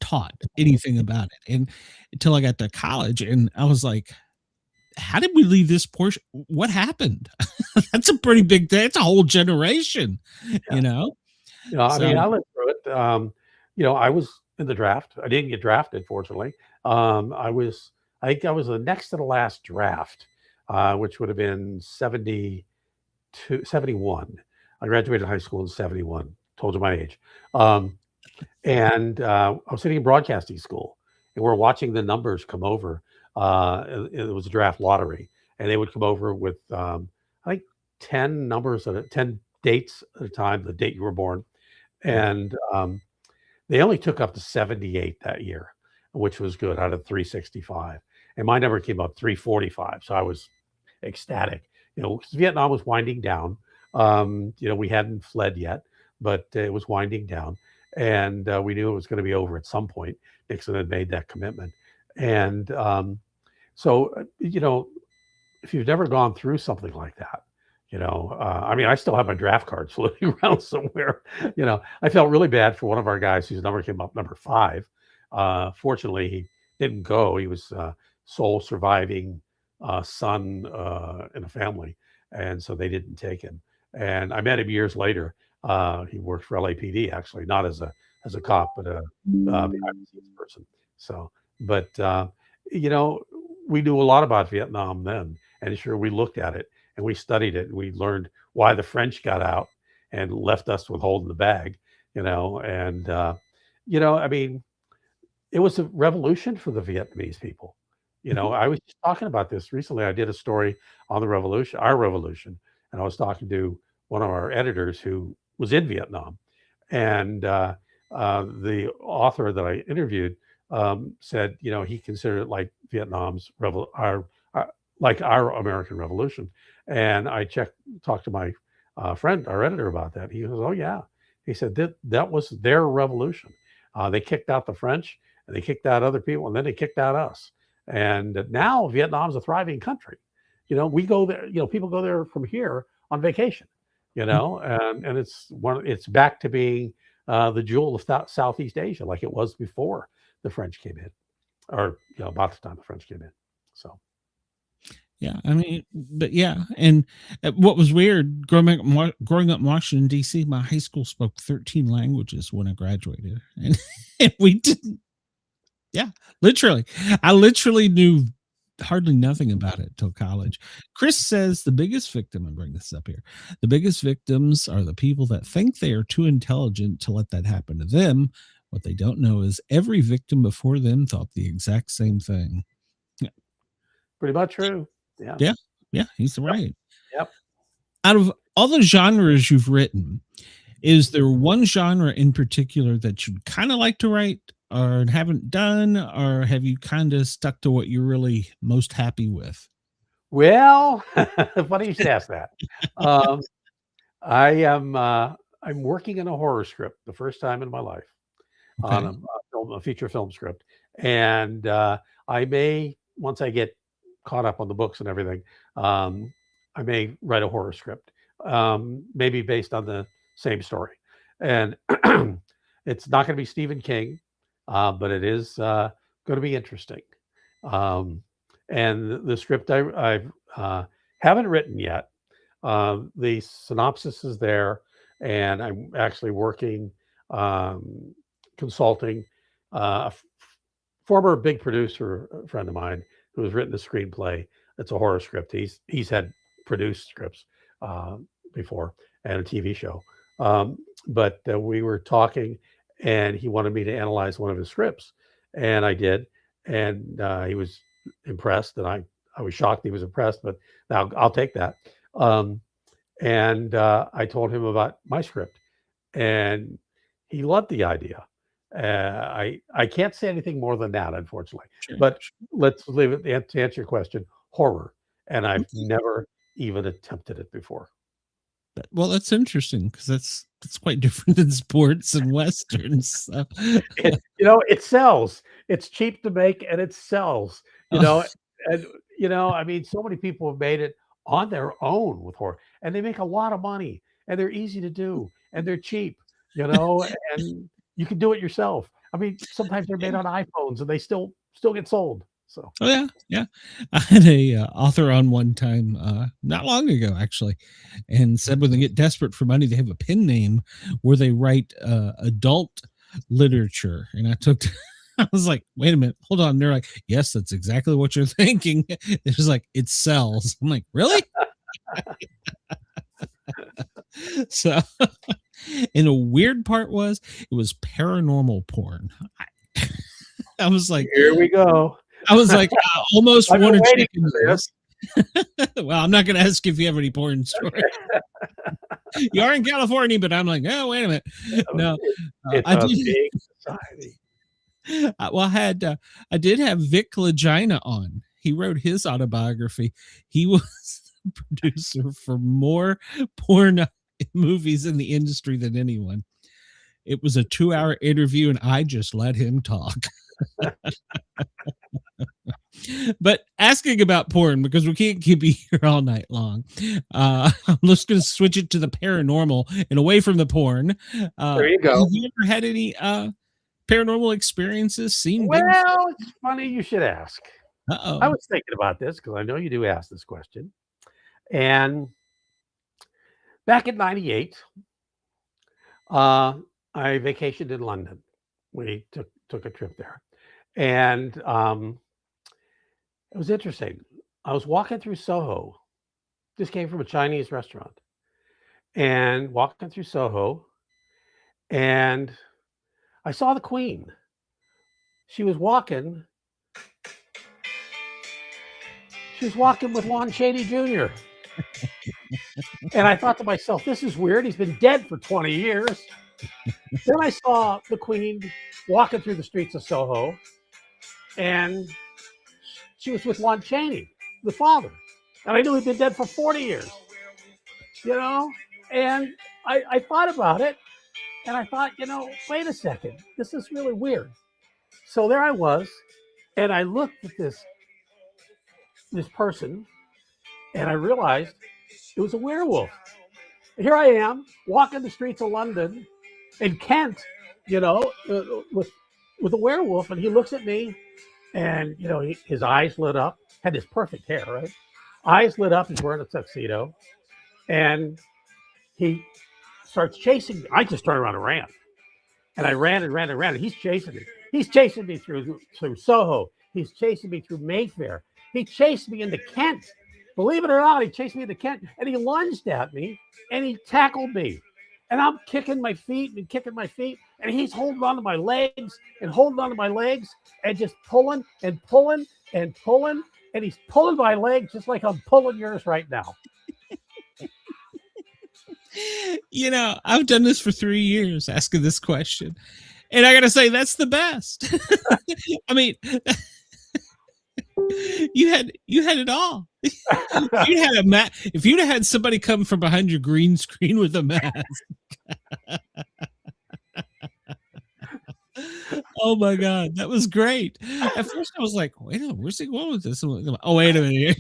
taught anything about it. And until I got to college, and I was like, how did we leave this portion? What happened? That's a pretty big thing. It's a whole generation, yeah. you know? I So, mean, I lived through it. I was in the draft. I didn't get drafted, fortunately. I think I was the next to the last draft which would have been 71. I graduated high school in 71. Told you my age. And I was sitting in broadcasting school, and we're watching the numbers come over. It was a draft lottery, and they would come over with, I think, 10 numbers, 10 dates at a time, the date you were born. And they only took up to 78 that year, which was good out of 365. And my number came up 345. So I was ecstatic. Because Vietnam was winding down. We hadn't fled yet, but it was winding down. And we knew it was going to be over at some point. Nixon had made that commitment. And so, if you've never gone through something like that, I still have my draft cards floating around somewhere. I felt really bad for one of our guys whose number came up number 5. Fortunately, he didn't go. He was sole surviving son in a family. And so they didn't take him. And I met him years later. He worked for LAPD, actually, not as a cop, but a behind the scenes person. So, but we knew a lot about Vietnam then, and sure, we looked at it and we studied it. And we learned why the French got out and left us with holding the bag. It was a revolution for the Vietnamese people. I was just talking about this recently. I did a story on the revolution, our revolution, and I was talking to one of our editors who was in Vietnam, and the author that I interviewed said, he considered it like Vietnam's like our American Revolution. And I talked to my friend, our editor, about that. He goes, "Oh yeah," he said that was their revolution. They kicked out the French, and they kicked out other people, and then they kicked out us. And now Vietnam's a thriving country. We go there. People go there from here on vacation. And it's back to being the jewel of Southeast Asia, like it was before the French came in, or about the time the French came in. So, yeah, but yeah, and what was weird growing up in Washington D.C., my high school spoke 13 languages when I graduated, and we didn't. Yeah, literally, I literally knew hardly nothing about it till college. Chris says the biggest victim, and bring this up here, the biggest victims are the people that think they are too intelligent to let that happen to them. What they don't know is every victim before them thought the exact same thing. Yeah. Pretty much true. Yeah, he's right. Yep. Out of all the genres you've written, is there one genre in particular that you'd kind of like to write or haven't done, or have you kind of stuck to what you're really most happy with? Well, funny you should ask that. I'm working on a horror script the first time in my life, on a feature film script. And I may, once I get caught up on the books and everything, I may write a horror script, maybe based on the same story. And it's not going to be Stephen King, but it is going to be interesting. And the script I haven't written yet. The synopsis is there, and I'm actually working, consulting a former big producer, a friend of mine, who has written a screenplay. It's a horror script. He's had produced scripts before, and a TV show. But we were talking, and he wanted me to analyze one of his scripts, and I did, and he was impressed, and I was shocked he was impressed, but I'll take that. And I told him about my script, and he loved the idea. I can't say anything more than that, unfortunately. Sure. But let's leave it to answer your question. Horror, and I've never even attempted it before. Well, that's interesting, because that's quite different than sports and westerns. So. It sells. It's cheap to make, and it sells. And so many people have made it on their own with horror, and they make a lot of money, and they're easy to do, and they're cheap. And you can do it yourself. Sometimes they're made on iPhones, and they still get sold. So, yeah. I had a author on one time, not long ago actually, and said when they get desperate for money, they have a pen name where they write adult literature. And I took I was like, wait a minute, hold on. They're like, yes, that's exactly what you're thinking. It was like, it sells. I'm like, really? So, and the weird part was, it was paranormal porn. I was like, Here we go. I almost I've been want to waiting check into for this. Well, I'm not going to ask if you have any porn stories. You are in California, but I'm like, oh, wait a minute. No, It's I a did. big society. Well, I did have Vic Legina on. He wrote his autobiography. He was the producer for more porn movies in the industry than anyone. It was a 2-hour interview, and I just let him talk. But asking about porn, because we can't keep you here all night long, I'm just going to switch it to the paranormal and away from the porn. There you go. Have you ever had any paranormal experiences? Seen big? Well, it's funny you should ask. I Uh-oh. was thinking about this because I know you do ask this question. And back in '98, I vacationed in London. We took a trip there. And it was interesting. I was walking through Soho. Just came from a Chinese restaurant. And walking through Soho, and I saw the Queen. She was walking with Lon Chaney Jr. And I thought to myself, this is weird. He's been dead for 20 years. Then I saw the Queen walking through the streets of Soho, and she was with Lon Chaney, the father. And I knew he'd been dead for 40 years. And I thought about it, and I thought, wait a second, this is really weird. So there I was, and I looked at this person, and I realized it was a werewolf. Here I am walking the streets of London in Kent, with a werewolf, and he looks at me, and his eyes lit up. Had this perfect hair, right? Eyes lit up. He's wearing a tuxedo, and he starts chasing me. I just turned around and ran, and I ran and ran and ran. And he's chasing me. He's chasing me through Soho. He's chasing me through Mayfair. He chased me into Kent. Believe it or not, he chased me into Kent, and he lunged at me, and he tackled me. And I'm kicking my feet, and he's holding onto my legs and just pulling and pulling and pulling, and he's pulling my leg just like I'm pulling yours right now. I've done this for 3 years, asking this question, and I gotta say that's the best. I mean, you had it all. If you'd have had somebody come from behind your green screen with a mask. Oh my God, that was great. At first I was like, wait a minute, where's he going with this? Oh, wait a minute.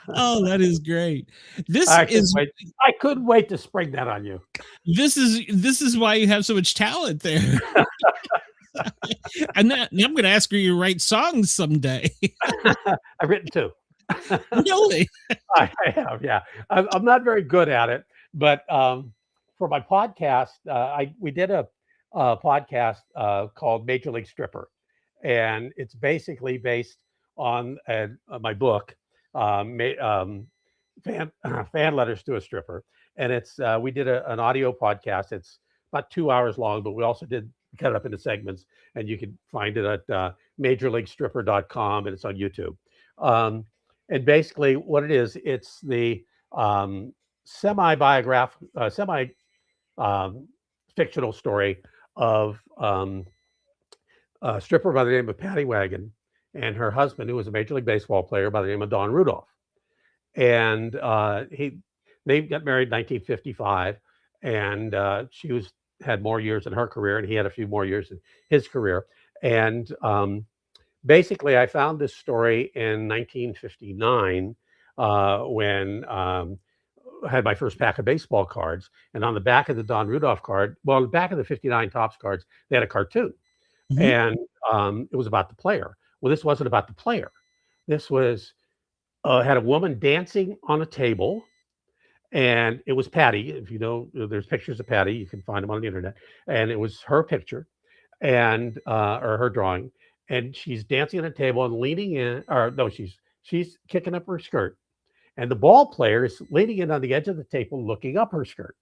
Oh, that is great. I couldn't wait to spring that on you. This is why you have so much talent there. And now I'm going to ask her you write songs someday. I've written 2. Really? I have, yeah. I'm not very good at it, but for my podcast, we did a podcast called Major League Stripper, and it's basically based on my book, fan letters to a stripper, and it's we did an audio podcast. It's about 2 hours long, but we also did cut it up into segments, and you can find it at majorleaguestripper.com, and it's on YouTube. And basically what it is, it's the semi-fictional story of a stripper by the name of Patty Wagon and her husband, who was a Major League Baseball player by the name of Don Rudolph. And they got married in 1955, and she had more years in her career, and he had a few more years in his career. And basically, I found this story in 1959 when I had my first pack of baseball cards. And on the back of the Don Rudolph card, well, on the back of the 59 Topps cards, they had a cartoon. Mm-hmm. And it was about the player. Well, this wasn't about the player. This was had a woman dancing on a table, And it was Patty. If you know, there's pictures of Patty. You can find them on the internet. And it was her picture, and or her drawing. And she's dancing at a table and leaning in, or no, she's kicking up her skirt. And the ball player is leaning in on the edge of the table, looking up her skirt.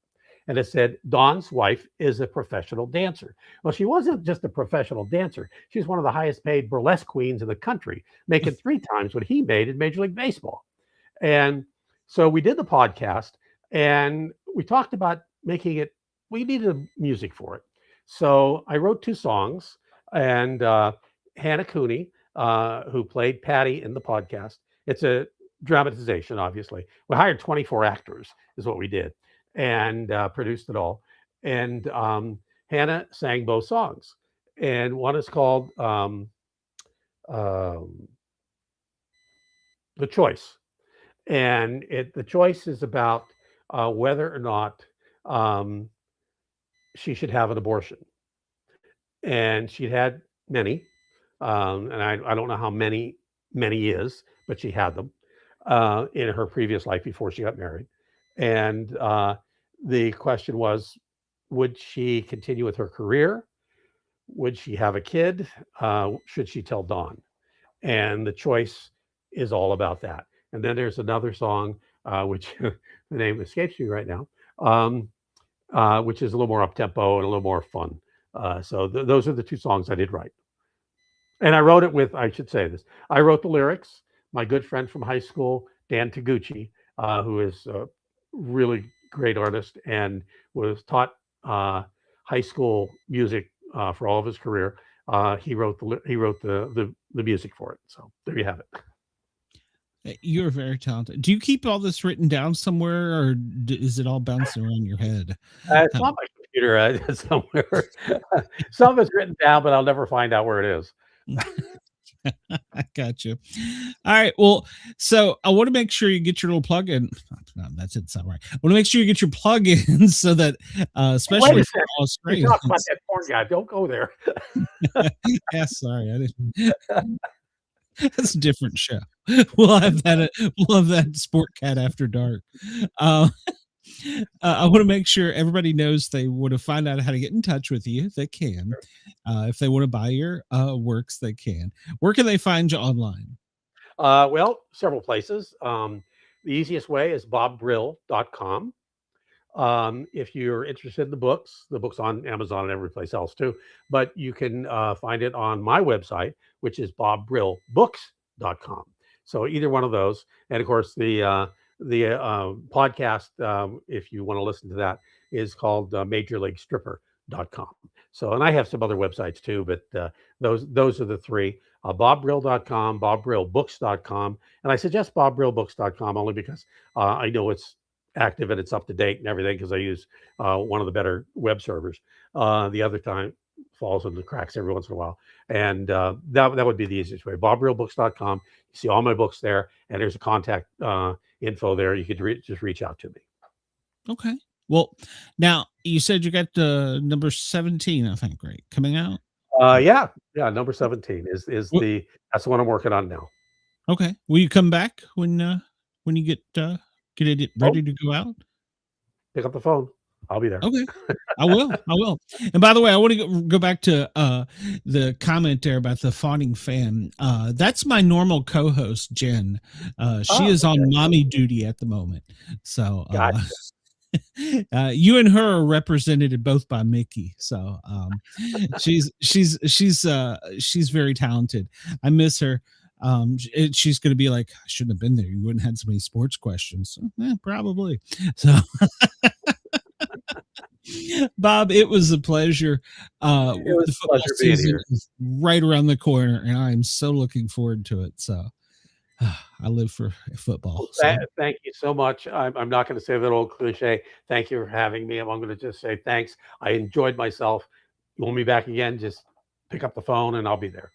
And it said, Dawn's wife is a professional dancer. Well, she wasn't just a professional dancer. She's one of the highest paid burlesque queens in the country, making 3 times what he made in Major League Baseball. And so we did the podcast, and we talked about making it, we needed music for it. So I wrote 2 songs, and Hannah Cooney, who played Patty in the podcast, it's a dramatization, obviously. We hired 24 actors is what we did, and produced it all. And Hannah sang both songs. And one is called The Choice. And the choice is about whether or not she should have an abortion. And she'd had many, and I don't know how many is, but she had them in her previous life before she got married. And the question was, would she continue with her career? Would she have a kid? Should she tell Dawn? And the choice is all about that. And then there's another song, which the name escapes me right now, which is a little more up-tempo and a little more fun. So those are the 2 songs I did write. And I wrote it with, I should say this, I wrote the lyrics. My good friend from high school, Dan Taguchi, who is a really great artist and was taught high school music for all of his career. He wrote the music for it. So there you have it. You're very talented. Do you keep all this written down somewhere, or is it all bouncing around your head? It's on my computer somewhere. Some of it's written down, but I'll never find out where it is. I got you. All right. Well, so I want to make sure you get your little plug in. No, that's it. It's not right. I want to make sure you get your plug in so that, especially for Australians. Talk about that porn guy. Don't go there. Yeah, sorry. I didn't. That's a different show. We'll have that. We'll have that Sportcat After Dark. I want to make sure everybody knows they want to find out how to get in touch with you. They can. If they want to buy your works, they can. Where can they find you online? Well, several places. The easiest way is bobbrill.com. If you're interested in the book's on Amazon and every place else too, but you can find it on my website, which is bobbrillbooks.com. So either one of those. And of course, the podcast, if you want to listen to that, is called majorleaguestripper.com. So, and I have some other websites too, but those are the 3. bobbrill.com, bobbrillbooks.com. And I suggest bobbrillbooks.com only because I know it's active and it's up to date and everything, because I use one of the better web servers. The other time falls into the cracks every once in a while. And that would be the easiest way. bobbrillbooks.com. You see all my books there, and there's a contact info there. You could just reach out to me. Okay. Well, now you said you got number 17, I think, right? Coming out? Yeah. Number 17 is that's the one I'm working on now. Okay. Will you come back when you get it ready to go out? Pick up the phone. I'll be there. Okay. I will. And by the way, I want to go back to the comment there about the fawning fan. That's my normal co-host, Jen. She is on mommy duty at the moment. So gotcha. You and her are represented both by Mickey. So she's very talented. I miss her. She's going to be like, I shouldn't have been there. You wouldn't have had so many sports questions. Probably. So Bob, it was a pleasure. It was a pleasure being here. Is right around the corner, and I'm so looking forward to it. So I live for football. So. Thank you so much. I'm not going to say that old cliche. Thank you for having me. I'm going to just say thanks. I enjoyed myself. You want me back again? Just pick up the phone and I'll be there.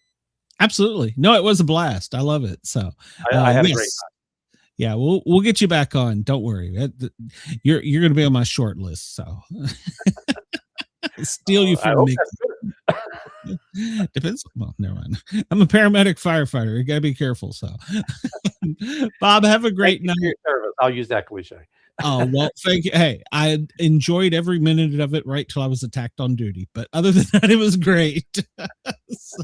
Absolutely. No, it was a blast. I love it. So I had a great time. Yeah, we'll get you back on. Don't worry. You're going to be on my short list. So steal you from me. Depends. Well, never mind. I'm a paramedic firefighter. You got to be careful. So, Bob, have a great night. I'll use that cliche. Oh, well, thank you. Hey, I enjoyed every minute of it right till I was attacked on duty. But other than that, it was great. So,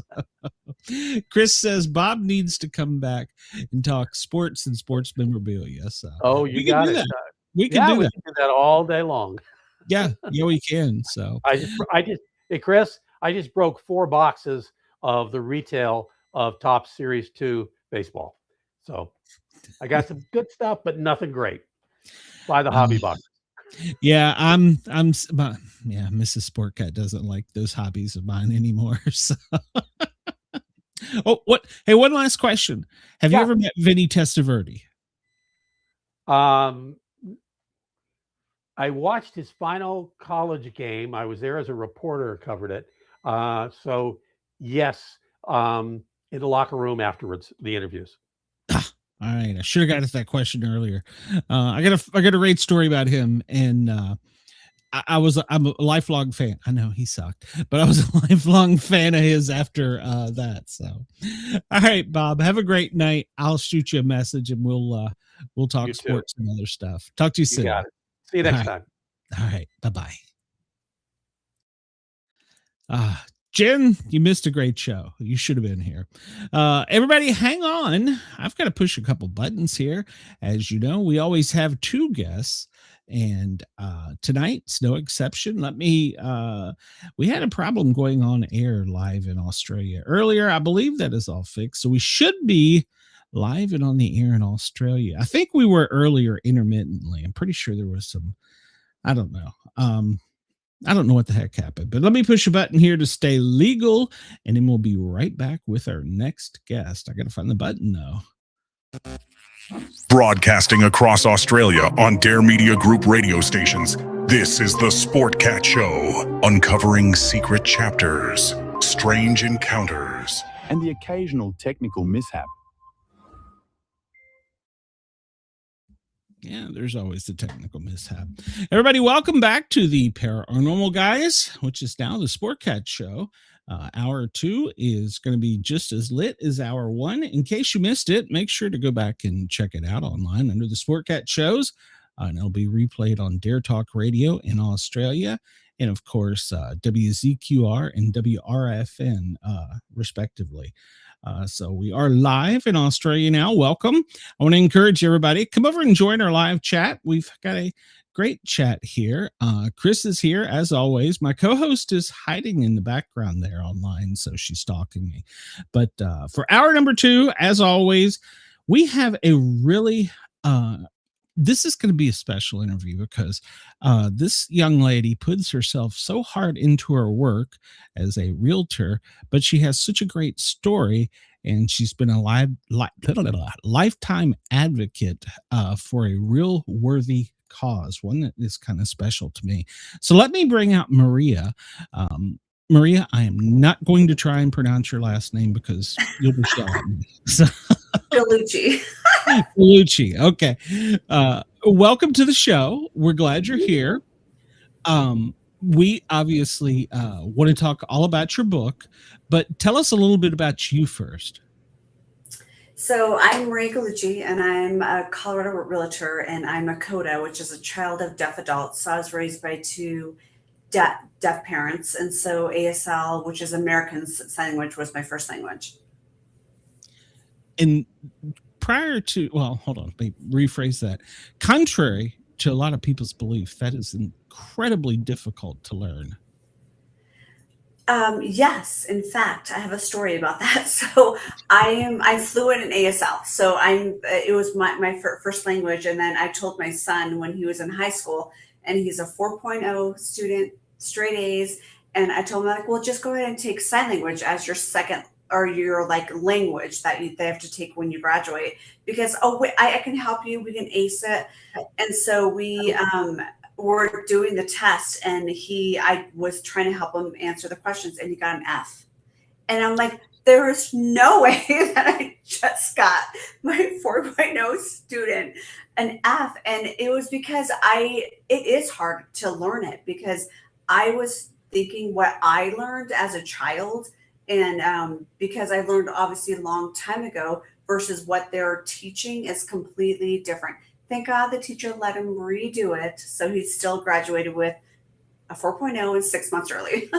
Chris says Bob needs to come back and talk sports and sports memorabilia. So Oh, you we can got do it. that. We can Yeah, do we that. can do that all day long. Yeah, we can. So Hey, Chris, I just broke 4 boxes of the retail of Top Series 2 baseball. So I got some good stuff, but nothing great. Buy the hobby box. Yeah, yeah, Mrs. Sportcat doesn't like those hobbies of mine anymore. So. Oh, what? Hey, one last question. Have you Yeah. ever met Vinny Testaverde? I watched his final college game. I was there as a reporter, covered it. So yes, in the locker room afterwards, the interviews. All right, I should have got that question earlier. I got a great story about him, and I'm a lifelong fan. I know he sucked, but I was a lifelong fan of his after that. So, all right, Bob, have a great night. I'll shoot you a message, and we'll talk sports and other stuff. Talk to you soon. You got it. See you next time. All right, bye. Jen, you missed a great show. You should have been here. Everybody, hang on. I've got to push a couple buttons here. As you know, we always have 2 guests, and tonight's no exception. We had a problem going on air live in Australia earlier. I believe that is all fixed, so we should be live and on the air in Australia. I think we were earlier intermittently. I'm pretty sure there was some, I don't know. I don't know what the heck happened, but let me push a button here to stay legal, and then we'll be right back with our next guest. I got to find the button, though. Broadcasting across Australia on Dare Media Group radio stations, this is the Sportcat Show, uncovering secret chapters, strange encounters, and the occasional technical mishap. Yeah, there's always the technical mishap. Everybody, welcome back to the Paranormal Guys, which is now the Sportcat Show. Hour 2 is going to be just as lit as hour 1. In case you missed it, make sure to go back and check it out online under the Sportcat Shows. And it'll be replayed on Dare Talk Radio in Australia. And of course, WZQR and WRFN, respectively. So we are live in Australia now. Welcome. I want to encourage everybody, come over and join our live chat. We've got a great chat here. Chris is here as always. My co-host is hiding in the background there online, so she's stalking me. But for hour number 2, as always, we have a really this is going to be a special interview because this young lady puts herself so hard into her work as a realtor, but she has such a great story, and she's been a lifetime advocate for a real worthy cause, one that is kind of special to me. So let me bring out Maria. Maria, I am not going to try and pronounce your last name because you'll be showing me. So, Gallucci. Gallucci. Okay. Welcome to the show. We're glad you're here. We obviously want to talk all about your book, but tell us a little bit about you first. So I'm Maria Gallucci, and I'm a Colorado Realtor, and I'm a CODA, which is a child of deaf adults. So I was raised by 2 deaf parents, and so ASL, which is American Sign Language, was my first language. And prior to, well, hold on, let me rephrase that. Contrary to a lot of people's belief, that is incredibly difficult to learn. Yes, in fact, I have a story about that. So I'm fluent in ASL. So it was my first language. And then I told my son when he was in high school, and he's a 4.0 student, straight A's. And I told him, like, well, just go ahead and take sign language as your second or your like language that they have to take when you graduate, because, oh, wait, I can help you. We can ace it. And so we, were doing the test, and I was trying to help him answer the questions, and he got an F. And I'm like, there is no way that I just got my 4.0 student an F. And it was because it is hard to learn it, because I was thinking what I learned as a child, and because I learned obviously a long time ago versus what they're teaching is completely different. thank God the teacher let him redo it. So he still graduated with a 4.0 and 6 months early.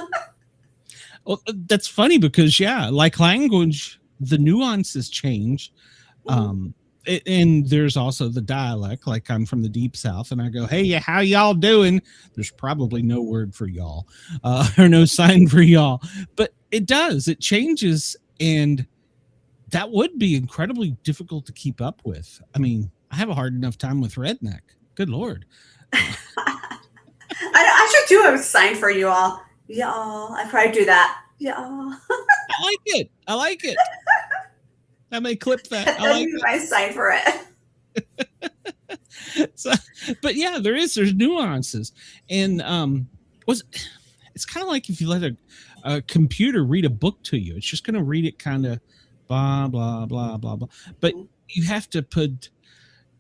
Well, that's funny because, yeah, like language, the nuances change. And there's also the dialect. Like I'm from the deep South and I go, hey, yeah, how y'all doing? There's probably no word for y'all or no sign for y'all. But it changes. And that would be incredibly difficult to keep up with. I mean, I have a hard enough time with redneck. Good Lord. I should do a sign for you all. Y'all. I probably do that. Y'all. I like it. I may clip that. I That'd like be my sign for it. So, but yeah, there's nuances. And it's kind of like if you let a computer read a book to you, it's just going to read it kind of blah, blah, blah, blah, blah. But you have to put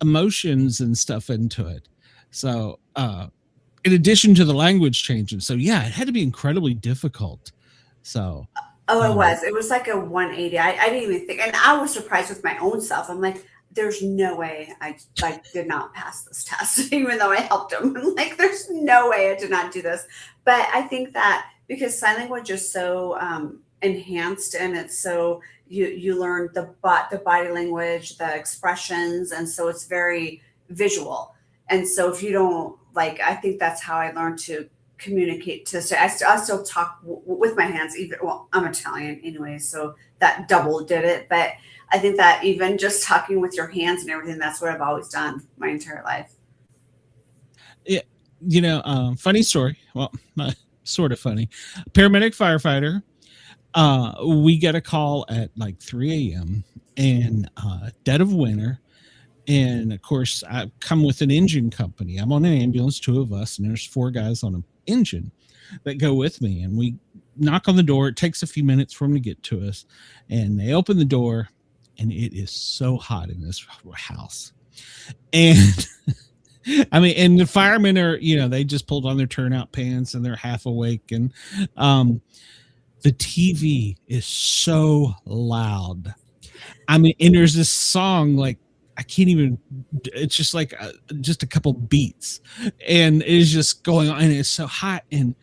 emotions and stuff into it. So, in addition to the language changing. So yeah, it had to be incredibly difficult. So. It was like a 180. I didn't even think, and I was surprised with my own self. I'm like, there's no way I did not pass this test, even though I helped him. I'm like, there's no way I did not do this. But I think that because sign language is so enhanced, and it's so you learn the body language, the expressions, and so it's very visual. And so if you don't I think that's how I learned to communicate. I still talk with my hands. Even I'm Italian anyway, so that double did it. But I think that even just talking with your hands and everything, that's what I've always done my entire life. Yeah, funny story. Well, sort of funny. Paramedic firefighter. We get a call at like 3 a.m. and dead of winter. And of course, I come with an engine company. I'm on an ambulance, 2 of us, and there's 4 guys on an engine that go with me. And we knock on the door. It takes a few minutes for them to get to us. And they open the door, and it is so hot in this house. And I mean, and the firemen are, they just pulled on their turnout pants and they're half awake. And the TV is so loud. I mean, and there's this song like, I can't even, it's just like just a couple beats and it's just going on and it's so hot. And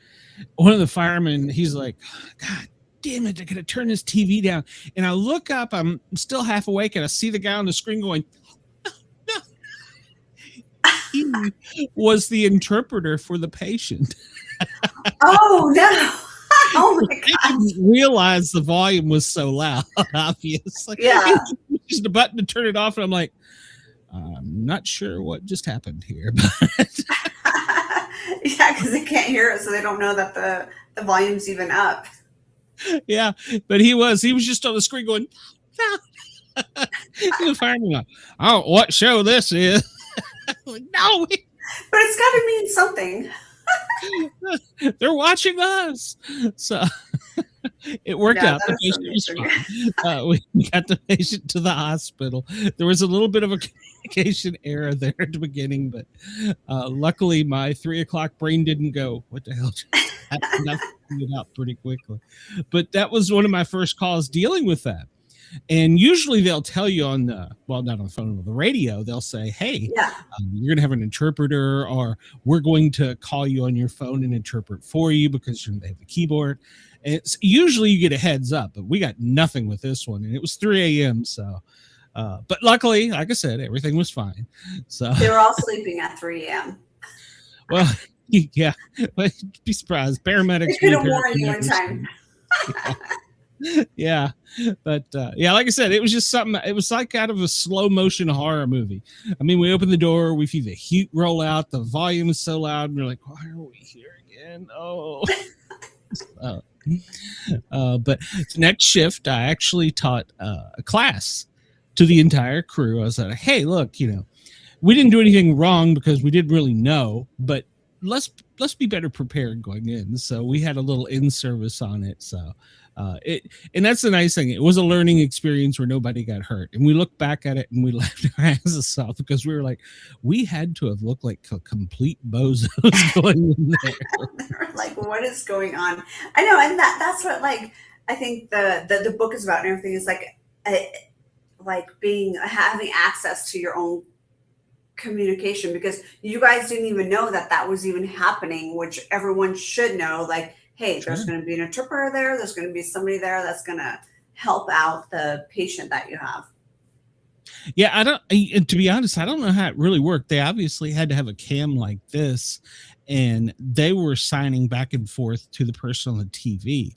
one of the firemen, he's like, God damn it, they're going to turn this TV down. And I look up, I'm still half awake and I see the guy on the screen going, no. He was the interpreter for the patient. Oh, no. Oh my God. I didn't realize the volume was so loud, obviously. Yeah. Just the button to turn it off. And I'm like, I'm not sure what just happened here. But yeah, because they can't hear it, so they don't know that the volume's even up. Yeah, but he was just on the screen going, no. He was fireman. Oh, what show this is? Like, no. But it's got to mean something. They're watching us. So it worked out. The patient was fine. We got the patient to the hospital. There was a little bit of a communication error there at the beginning, but luckily my 3 o'clock brain didn't go, what the hell just happened? I figured it out pretty quickly. But that was one of my first calls dealing with that. And usually they'll tell you on the, well, not on the phone, on the radio, they'll say, hey, you're going to have an interpreter, or we're going to call you on your phone and interpret for you because they have the keyboard. And it's usually you get a heads up, but we got nothing with this one. And it was 3 a.m. So, but luckily, like I said, everything was fine. So they were all sleeping at 3 a.m. Well, yeah, but be surprised. Paramedics. They could have warned you in time. Yeah, but yeah, like I said, it was just something. It was like out of a slow motion horror movie. I mean, we open the door, we see the heat roll out, the volume is so loud, and we're like, why are we here again? Oh. But next shift, I actually taught a class to the entire crew. I was like, hey, look, we didn't do anything wrong because we didn't really know, but let's be better prepared going in. So we had a little in-service on it. So and that's the nice thing. It was a learning experience where nobody got hurt. And we look back at it and we laughed our asses off because we were like, we had to have looked like complete bozos going in there. Like, what is going on? I know. And that's what, like, I think the book is about and everything is like having access to your own communication, because you guys didn't even know that that was even happening, which everyone should know. Like, hey, Sure. there's going to be an interpreter there. There's going to be somebody there that's going to help out the patient that you have. Yeah, to be honest, I don't know how it really worked. They obviously had to have a cam like this, and they were signing back and forth to the person on the TV.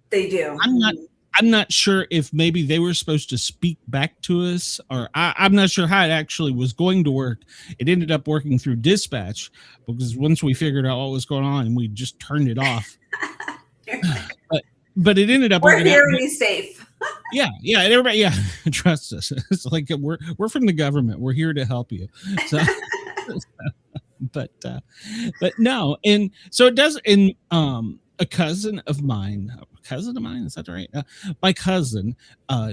They do. I'm not sure if maybe they were supposed to speak back to us, or I'm not sure how it actually was going to work. It ended up working through dispatch, because once we figured out what was going on, we just turned it off. but it ended up We're working here out. and be safe. Yeah, and everybody, trust us. It's like we're from the government. We're here to help you. So, but no, and so it does. And a cousin of mine, is that right? My cousin,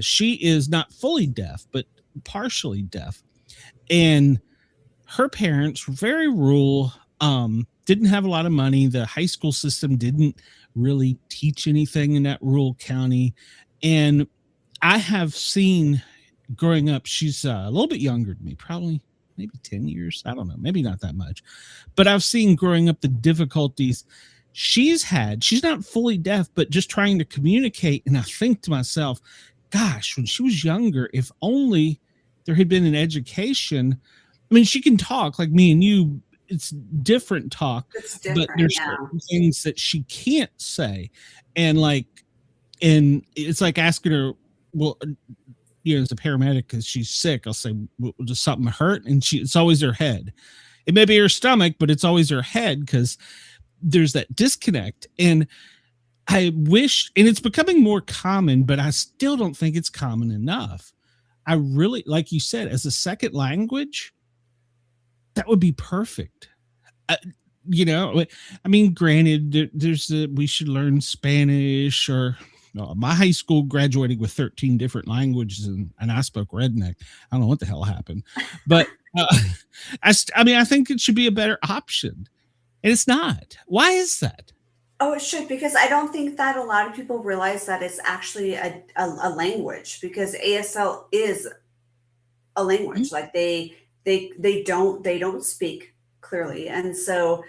she is not fully deaf, but partially deaf, and her parents were very rural. Didn't have a lot of money. The high school system didn't really teach anything in that rural county, and I have seen growing up, she's a little bit younger than me, probably maybe 10 years. I don't know, maybe not that much, but I've seen growing up the difficulties she's had. She's not fully deaf, but just trying to communicate. And I think to myself, gosh, when she was younger, if only there had been an certain I mean, she can talk like me and you. It's different talk, It's different, but there's certain things that she can't say. And it's like asking her, well, as a paramedic, because she's sick, I'll say, well, does something hurt? And it's always her head. It may be her stomach, but it's always her head, because there's that disconnect. And I wish, and it's becoming more common, but I still don't think it's common enough. I really, like you said, as a second language, that would be perfect. I mean, granted, we should learn Spanish, or my high school graduated with 13 different languages, and I spoke redneck. I don't know what the hell happened, but I think it should be a better option, and it's not. Why is that? Oh, it should, because I don't think that a lot of people realize that it's actually a language, because ASL is a language. Like they don't speak clearly, and so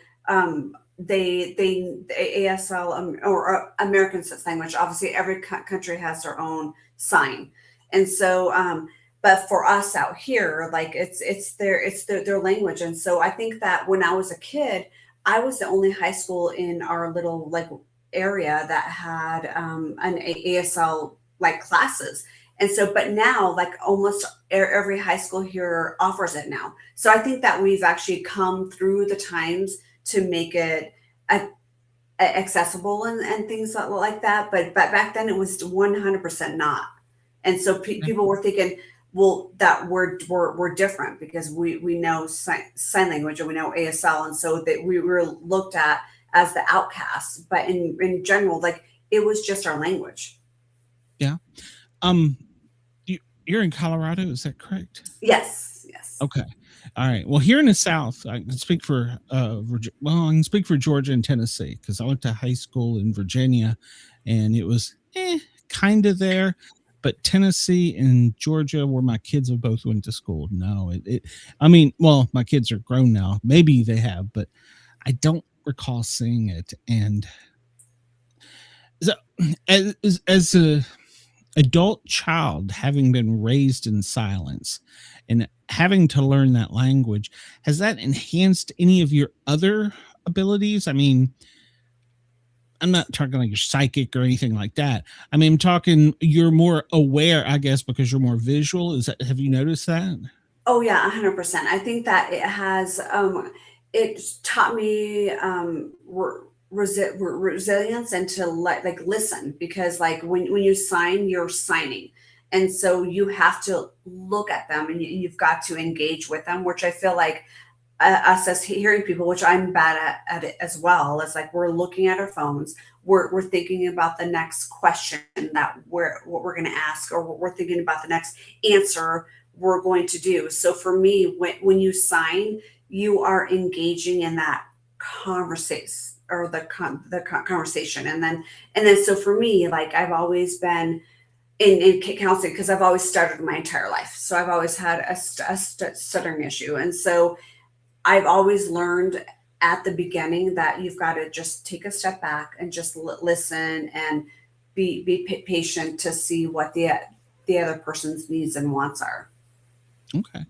the ASL, or American Sign Language. Obviously, every country has their own sign, and so but for us out here, like it's their language. And so I think that when I was a kid, I was the only high school in our little area that had an ASL classes. And so, but now almost every high school here offers it now. So I think that we've actually come through the times to make it accessible and things like that. But back then it was 100% not. And so people were thinking, well, that we're different because we know sign language and we know ASL. And so that we were looked at as the outcasts, but in general, it was just our language. Yeah. You're in Colorado, is that correct? Yes. Okay. All right. Well, here in the South, I can speak for I can speak for Georgia and Tennessee, because I went to high school in Virginia, and it was kind of there. But Tennessee and Georgia, where my kids have both went to school, no. My kids are grown now. Maybe they have, but I don't recall seeing it. And so, as a adult child, having been raised in silence and having to learn that language, has that enhanced any of your other abilities? I mean, I'm not talking like you're psychic or anything like that. I mean, I'm talking you're more aware, I guess, because you're more visual. Have you noticed that? Oh yeah, 100%. I think that it has, it's taught me resilience, and to listen, because when you sign, you're signing. And so you have to look at them, and you've got to engage with them, which I feel like us as hearing people, which I'm bad at it as well. It's we're looking at our phones, we're thinking about the next question that what we're going to ask, or we're thinking about the next answer we're going to do. So for me, when you sign, you are engaging in that conversation, or the conversation. And then so for me, I've always been in counseling because I've always stuttered my entire life. So I've always had a stuttering issue. And so I've always learned at the beginning that you've got to just take a step back and just listen and be patient to see what the other person's needs and wants are. Okay.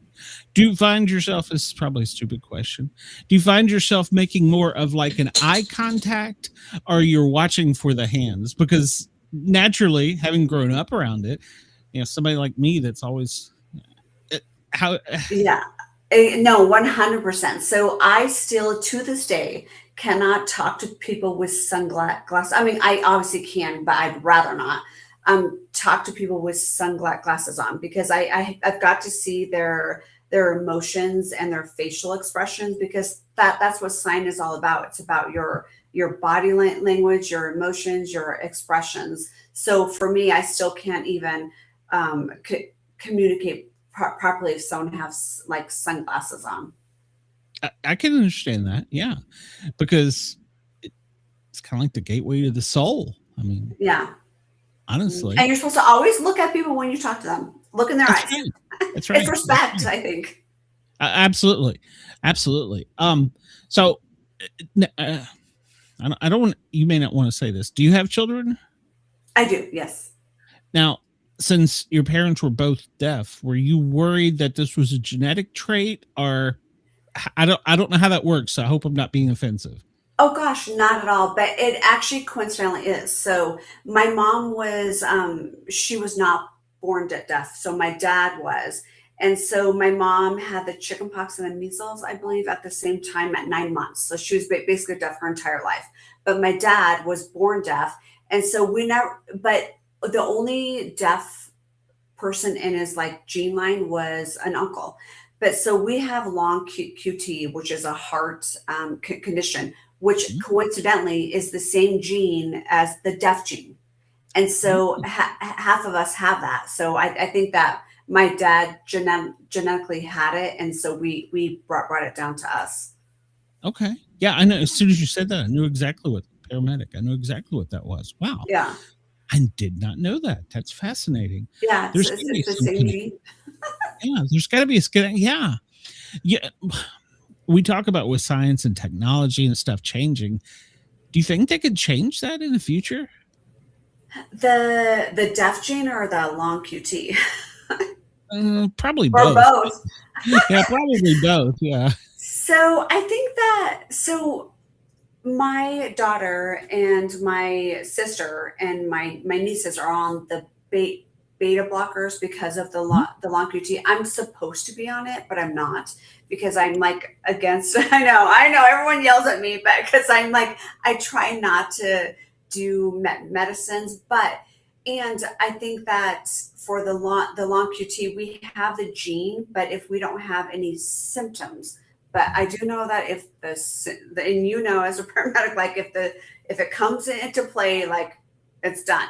Do you find yourself, this is probably a stupid question, do you find yourself making more of like an eye contact, or you're watching for the hands? Because naturally, having grown up around it, somebody like me that's always Yeah. No, 100%. So I still, to this day, cannot talk to people with sunglasses. I mean, I obviously can, but I'd rather not talk to people with sunglasses on, because I've got to see their emotions and their facial expressions, because that's what sign is all about. It's about your body language, your emotions, your expressions. So for me, I still can't even communicate properly if someone has like sunglasses on. I can understand that. Yeah. Because it's kind of like the gateway to the soul. I mean, yeah, honestly. And you're supposed to always look at people when you talk to them. Look in their eyes. Right. That's right. It's respect, I think. Absolutely. Absolutely. So I don't want, you may not want to say this. Do you have children? I do. Yes. Now, since your parents were both deaf, were you worried that this was a genetic trait, or I don't know how that works. So I hope I'm not being offensive. Oh gosh, not at all. But it actually coincidentally is. So my mom was, she was not born deaf. So my dad was. And so my mom had the chickenpox and the measles, I believe, at the same time at 9 months. So she was basically deaf her entire life. But my dad was born deaf. And so but the only deaf person in his like gene line was an uncle. But so we have long QT, which is a heart condition, which coincidentally is the same gene as the deaf gene. And so half of us have that. So I think that my dad genetically had it. And so we brought it down to us. Okay. Yeah, I know. As soon as you said that, I knew exactly what Paramedic. I knew exactly what that was. Wow. Yeah. I did not know that. That's fascinating. Yeah, it's the same gene. Yeah, there's got to be a yeah. Yeah. We talk about with science and technology and stuff changing. Do you think they could change that in the future? The deaf gene or the long QT? Probably or both. Yeah, probably both. Yeah. So I think that my daughter and my sister and my nieces are on the beta blockers because of the long QT. I'm supposed to be on it, but I'm not, because I'm like against. I know everyone yells at me, but because I'm like, I try not to do medicines, and I think that for the long QT, we have the gene, but if we don't have any symptoms. But I do know that if and as a paramedic, like if it comes into play, like it's done.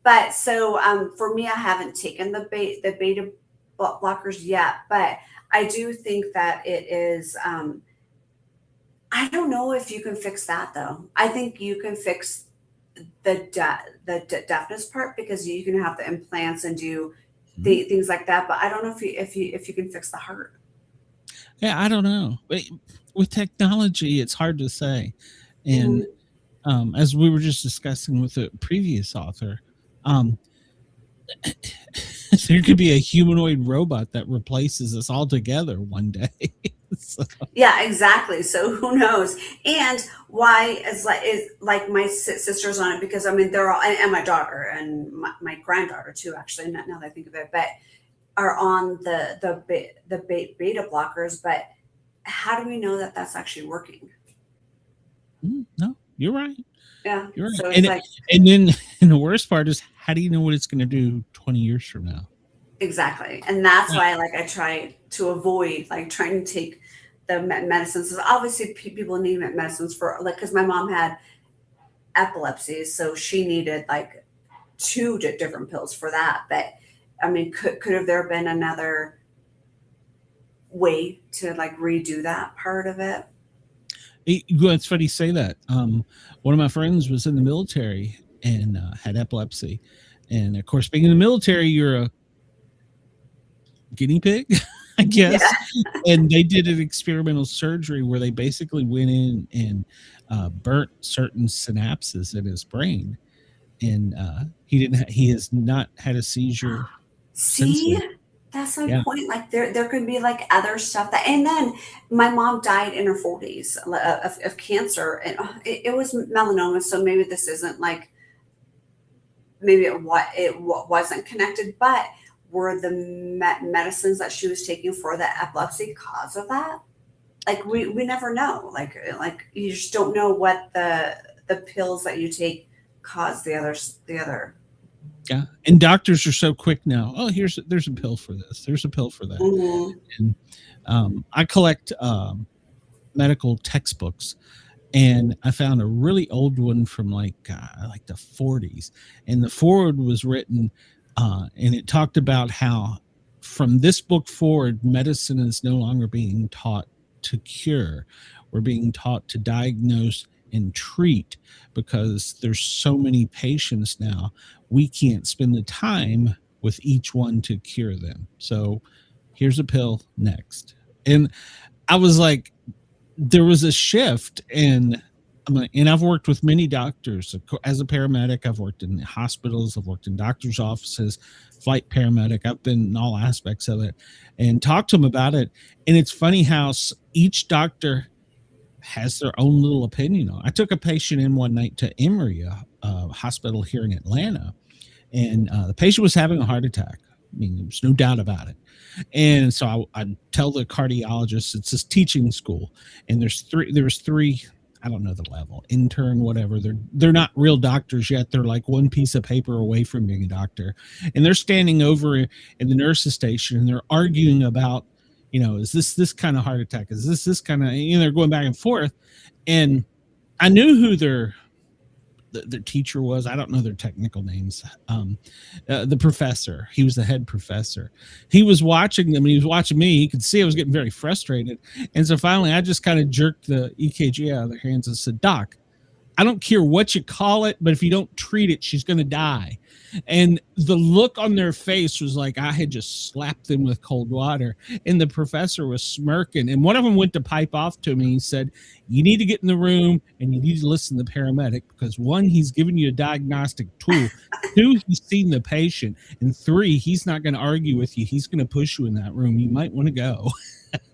But so for me, I haven't taken the beta blockers yet, but I do think that it is. I don't know if you can fix that though. I think you can fix the deafness part, because you can have the implants and do the things like that. But I don't know if you can fix the heart. Yeah, I don't know. With technology, it's hard to say. And as we were just discussing with the previous author, there could be a humanoid robot that replaces us altogether one day. So. Yeah, exactly. So who knows? And why is like my sister's on it, because I mean they're all, and my daughter and my granddaughter too. Actually, now that I think of it, but are on the beta blockers. But how do we know that that's actually working? No, you're right. Yeah. You're right. So and then the worst part is, how do you know what it's going to do 20 years from now? Exactly. And that's why I try to avoid trying to take the medicines. Obviously people need medicines for because my mom had epilepsy, so she needed 2 different pills for that. But I mean, could have there been another way to redo that part of it? It's funny you say that. One of my friends was in the military and had epilepsy, And of course, being in the military, you're a guinea pig, I guess. Yeah. And they did an experimental surgery where they basically went in and burnt certain synapses in his brain. And he has not had a seizure since See, then. that's my Yeah. point. Like there could be like other stuff that, and then my mom died in her 40s of cancer, and it was melanoma. So maybe this isn't like, maybe it wasn't connected, but were the medicines that she was taking for the epilepsy cause of that? Like we never know. Like you just don't know what the pills that you take cause the other. Yeah. And doctors are so quick now. Oh, there's a pill for this. There's a pill for that. Mm-hmm. And I collect medical textbooks, and I found a really old one from like the 40s, and the foreword was written, and it talked about how from this book forward, medicine is no longer being taught to cure. We're being taught to diagnose and treat, because there's so many patients now. We can't spend the time with each one to cure them. So here's a pill next. And I was like, there was a shift, and I've worked with many doctors as a paramedic. I've worked in hospitals, I've worked in doctors' offices, flight paramedic. I've been in all aspects of it and talked to them about it. And it's funny how each doctor has their own little opinion on it. I took a patient in one night to Emory, a hospital here in Atlanta, and the patient was having a heart attack. I mean, there's no doubt about it. And so I tell the cardiologist, it's this teaching school, and there was three, I don't know the level, intern, whatever. They're not real doctors yet. They're like one piece of paper away from being a doctor. And they're standing over in the nurse's station, and they're arguing about, is this kind of heart attack? Is this kind of, they're going back and forth. And I knew who their teacher was. I don't know their technical names. The professor, he was the head professor. He was watching them, and he was watching me. He could see I was getting very frustrated. And so finally I just kind of jerked the EKG out of their hands and said, "Doc, I don't care what you call it, but if you don't treat it, she's going to die." And the look on their face was like I had just slapped them with cold water. And the professor was smirking. And one of them went to pipe off to me. He said, "You need to get in the room and you need to listen to the paramedic, because 1, he's giving you a diagnostic tool. 2, he's seen the patient. And 3, he's not going to argue with you. He's going to push you in that room. You might want to go."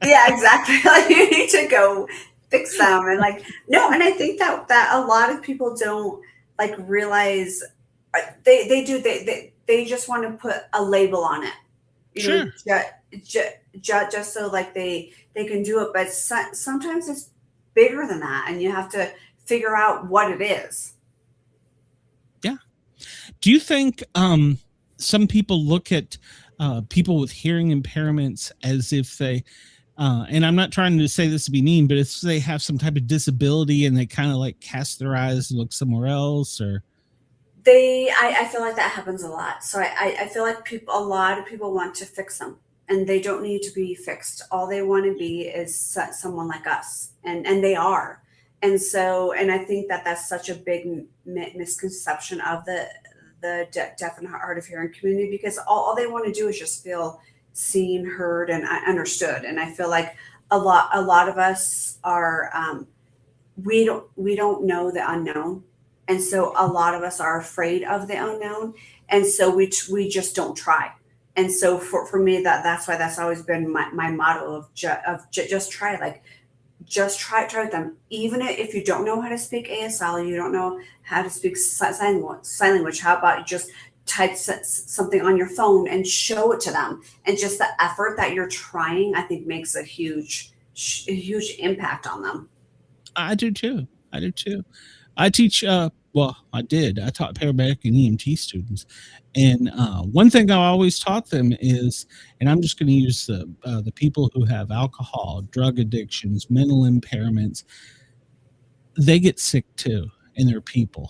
Yeah, exactly. Like you need to go fix them. And no, and I think that a lot of people don't realize they just want to put a label on it, Sure. just so they can do it. But sometimes it's bigger than that, and you have to figure out what it is. Yeah. Do you think some people look at people with hearing impairments as if they, and I'm not trying to say this to be mean, but if they have some type of disability and they kind of cast their eyes and look somewhere else, or I feel like that happens a lot. So I feel like a lot of people want to fix them, and they don't need to be fixed. All they want to be is someone like us, and they are. And so, and I think that that's such a big misconception of the deaf and hard of hearing community, because all they want to do is just feel seen, heard, and understood. And I feel like a lot of us are we don't know the unknown. And so a lot of us are afraid of the unknown. And so we just don't try. And so for me, that's why that's always been my motto of just try, just try with them. Even if you don't know how to speak ASL, you don't know how to speak sign language, how about you just type something on your phone and show it to them? And just the effort that you're trying, I think, makes a huge impact on them. I do too. I teach, I taught paramedic and EMT students. And one thing I always taught them is, and I'm just going to use the people who have alcohol, drug addictions, mental impairments, they get sick too, and they're people.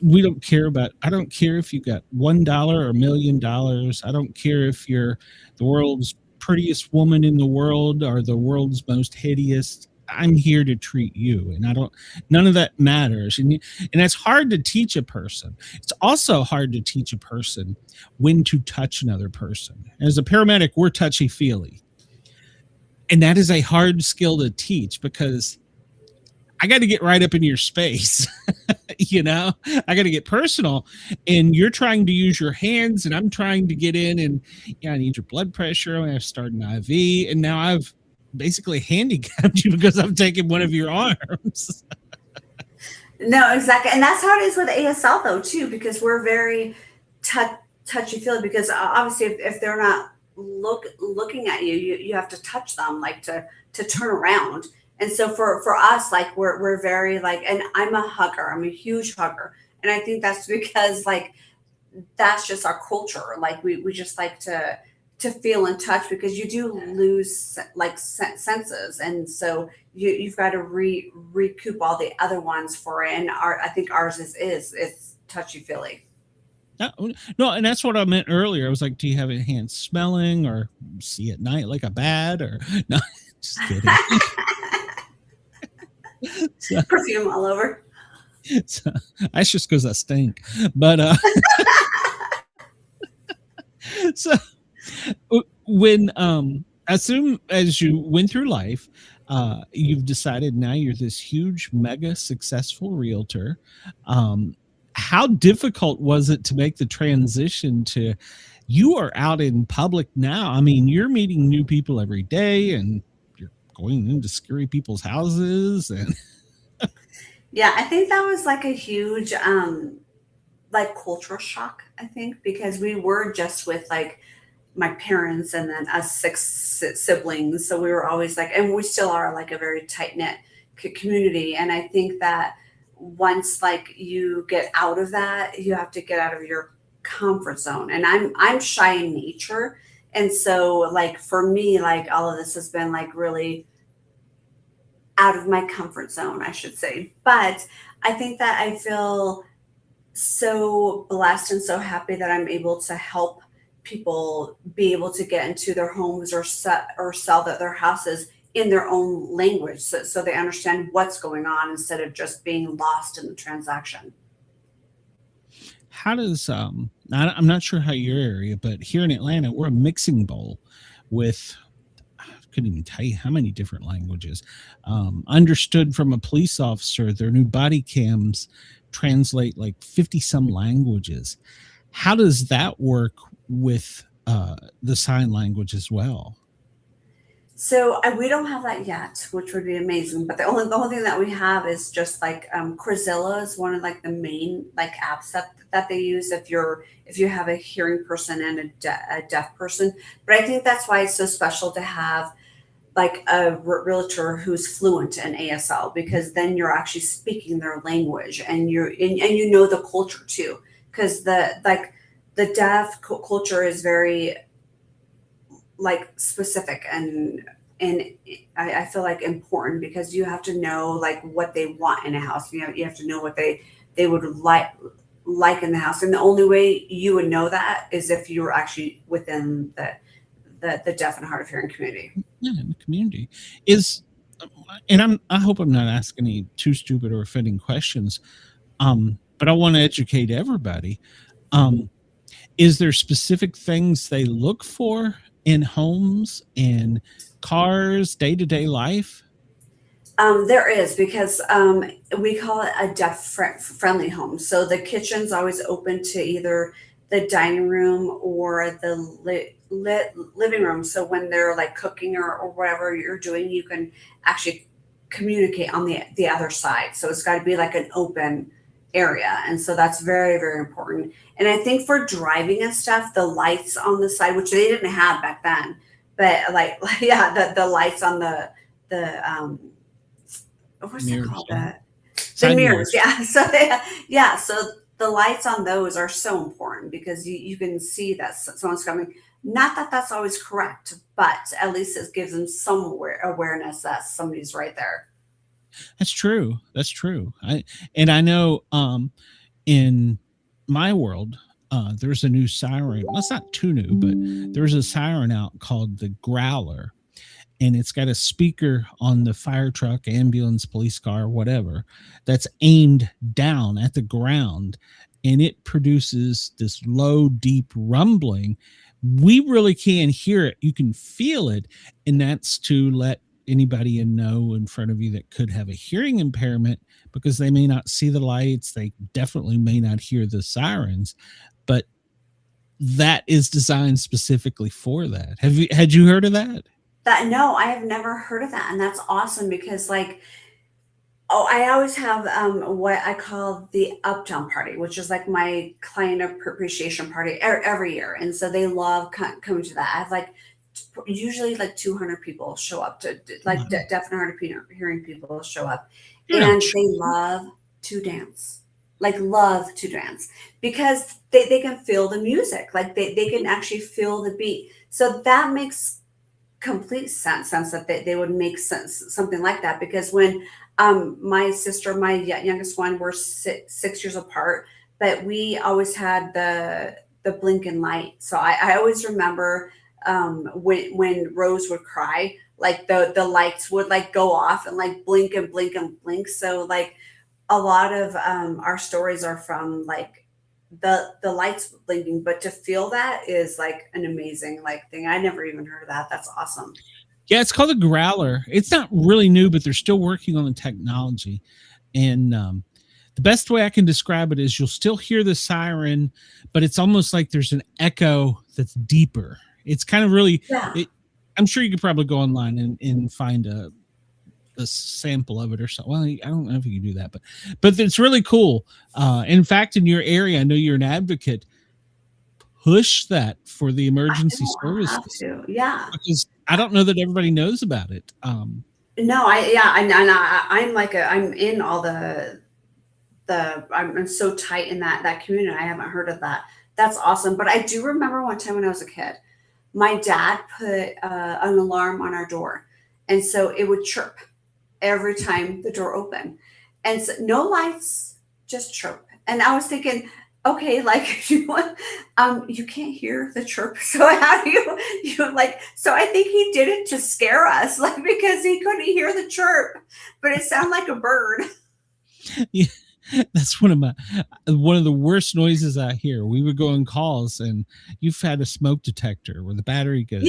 We don't care about, I don't care if you got $1 or $1 million. I don't care if you're the world's prettiest woman in the world or the world's most hideous. I'm here to treat you, and none of that matters. And it's hard to teach a person. It's also hard to teach a person when to touch another person. As a paramedic, we're touchy-feely. And that is a hard skill to teach, because I got to get right up in your space. I got to get personal, and you're trying to use your hands, and I'm trying to get in, and I need your blood pressure. I have to start an IV, and now I've basically handicapped you because I've taken one of your arms. No, exactly. And that's how it is with ASL though, too, because we're very touchy-feely, because obviously if they're not looking at you, you have to touch them, like to turn around. And so for us, like we're very like, and I'm a hugger. I'm a huge hugger. And I think that's because like, that's just our culture. Like we just like to feel in touch, because you do lose like senses. And so you've got to recoup all the other ones for it. And I think ours is touchy-feely. No, and that's what I meant earlier. I was like, do you have enhanced smelling, or see at night like a bat, or no, just kidding. So, perfume all over. So, that's just because I stink. But so when as soon as you went through life, you've decided now you're this huge, mega successful realtor. How difficult was it to make the transition to, you are out in public now? I mean, you're meeting new people every day, and you're going into scary people's houses, and Yeah, I think that was like a huge like cultural shock, I think, because we were just with like my parents and then us 6 siblings. So we were always like, and we still are like a very tight knit community. And I think that once like you get out of that, you have to get out of your comfort zone. And I'm shy in nature. And so like for me, like all of this has been like really out of my comfort zone, I should say. But I think that I feel so blessed and so happy that I'm able to help people be able to get into their homes or sell their houses in their own language, so they understand what's going on instead of just being lost in the transaction. how does I'm not sure how your area, but here in Atlanta, we're a mixing bowl with, I couldn't even tell you how many different languages. Understood from a police officer, their new body cams translate like 50 some languages. How does that work with the sign language as well? So we don't have that yet, which would be amazing. But the only thing that we have is just like Quizilla is one of like the main like apps that they use if you have a hearing person and a deaf person. But I think that's why it's so special to have like a realtor who's fluent in ASL, because then you're actually speaking their language, and you know the culture too, because the deaf culture is very like specific and I feel like important, because you have to know like what they want in a house. You have to know what they would like in the house, and the only way you would know that is if you were actually within the deaf and hard of hearing community. Yeah, in the community is, and I hope I'm not asking any too stupid or offending questions, but I want to educate everybody. Is there specific things they look for in homes and cars, day-to-day life? There is, because we call it a deaf friendly home. So the kitchen's always open to either the dining room or the living room. So when they're like cooking or whatever you're doing, you can actually communicate on the other side. So it's got to be like an open area. And so that's very, very important. And I think for driving and stuff, the lights on the side, which they didn't have back then, but like yeah, the lights on the what's it called? The mirrors. Yeah. So the lights on those are so important, because you can see that someone's coming. Not that that's always correct, but at least it gives them some awareness that somebody's right there. That's true. I know in my world, there's a new siren. Well, it's not too new, but there's a siren out called the Growler. and it's got a speaker on the fire truck, ambulance, police car, whatever, that's aimed down at the ground, and it produces this low, deep rumbling. We really can't hear it. You can feel it, and that's to let anybody know in front of you that could have a hearing impairment, because they may not see the lights. They definitely may not hear the sirens, but that is designed specifically for that. Had you heard of that? No, I have never heard of that, and that's awesome because, like, I always have what I call the Uptown Party, which is like my client appreciation party every year, and so they love coming to that. I have like usually like 200 people show up to like deaf and hard of hearing people show up, and they love to dance, because they can feel the music, like they can actually feel the beat. So that makes complete sense that they would make sense something like that, because when my sister, my youngest one, we're 6 years apart, but we always had the blinking light. So I always remember when Rose would cry, like the lights would like go off and like blink and blink and blink. So like a lot of our stories are from like the lights blinking, but to feel that is like an amazing like thing. I never even heard of that. That's awesome. Yeah, it's called a growler. It's not really new, but they're still working on the technology. And the best way I can describe it is you'll still hear the siren, but it's almost like there's an echo that's deeper. It's kind of really, I'm sure you could probably go online and find a sample of it or something. Well, I don't know if you can do that, but it's really cool. In fact, in your area, I know you're an advocate. Push that for the emergency services. Yeah, because I don't know that everybody knows about it. No, I'm like I'm in all I'm so tight in that community. I haven't heard of that. That's awesome. But I do remember one time when I was a kid, my dad put an alarm on our door, and so it would chirp every time the door opened, and so no lights, just chirp. And I was thinking, okay, like you can't hear the chirp, so how do you like? So I think he did it to scare us, like because he couldn't hear the chirp, but it sounded like a bird. Yeah, that's one of the worst noises I hear. We would go on calls, and you've had a smoke detector where the battery goes,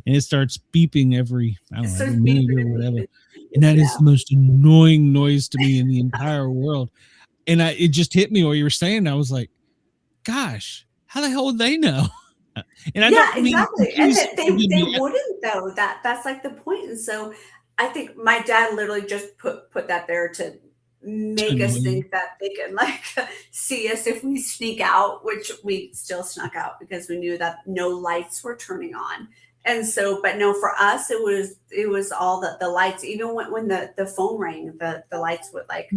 and it starts beeping every minute or whatever, and that is the most annoying noise to me in the entire world. And it just hit me while you were saying. I was like, "Gosh, how the hell would they know?" And exactly. And they wouldn't though. That's like the point. And so I think my dad literally just put that there to make us think that they can like see us if we sneak out, which we still snuck out because we knew that no lights were turning on. And so, but no, for us, it was all the lights. Even when the phone rang, the lights would like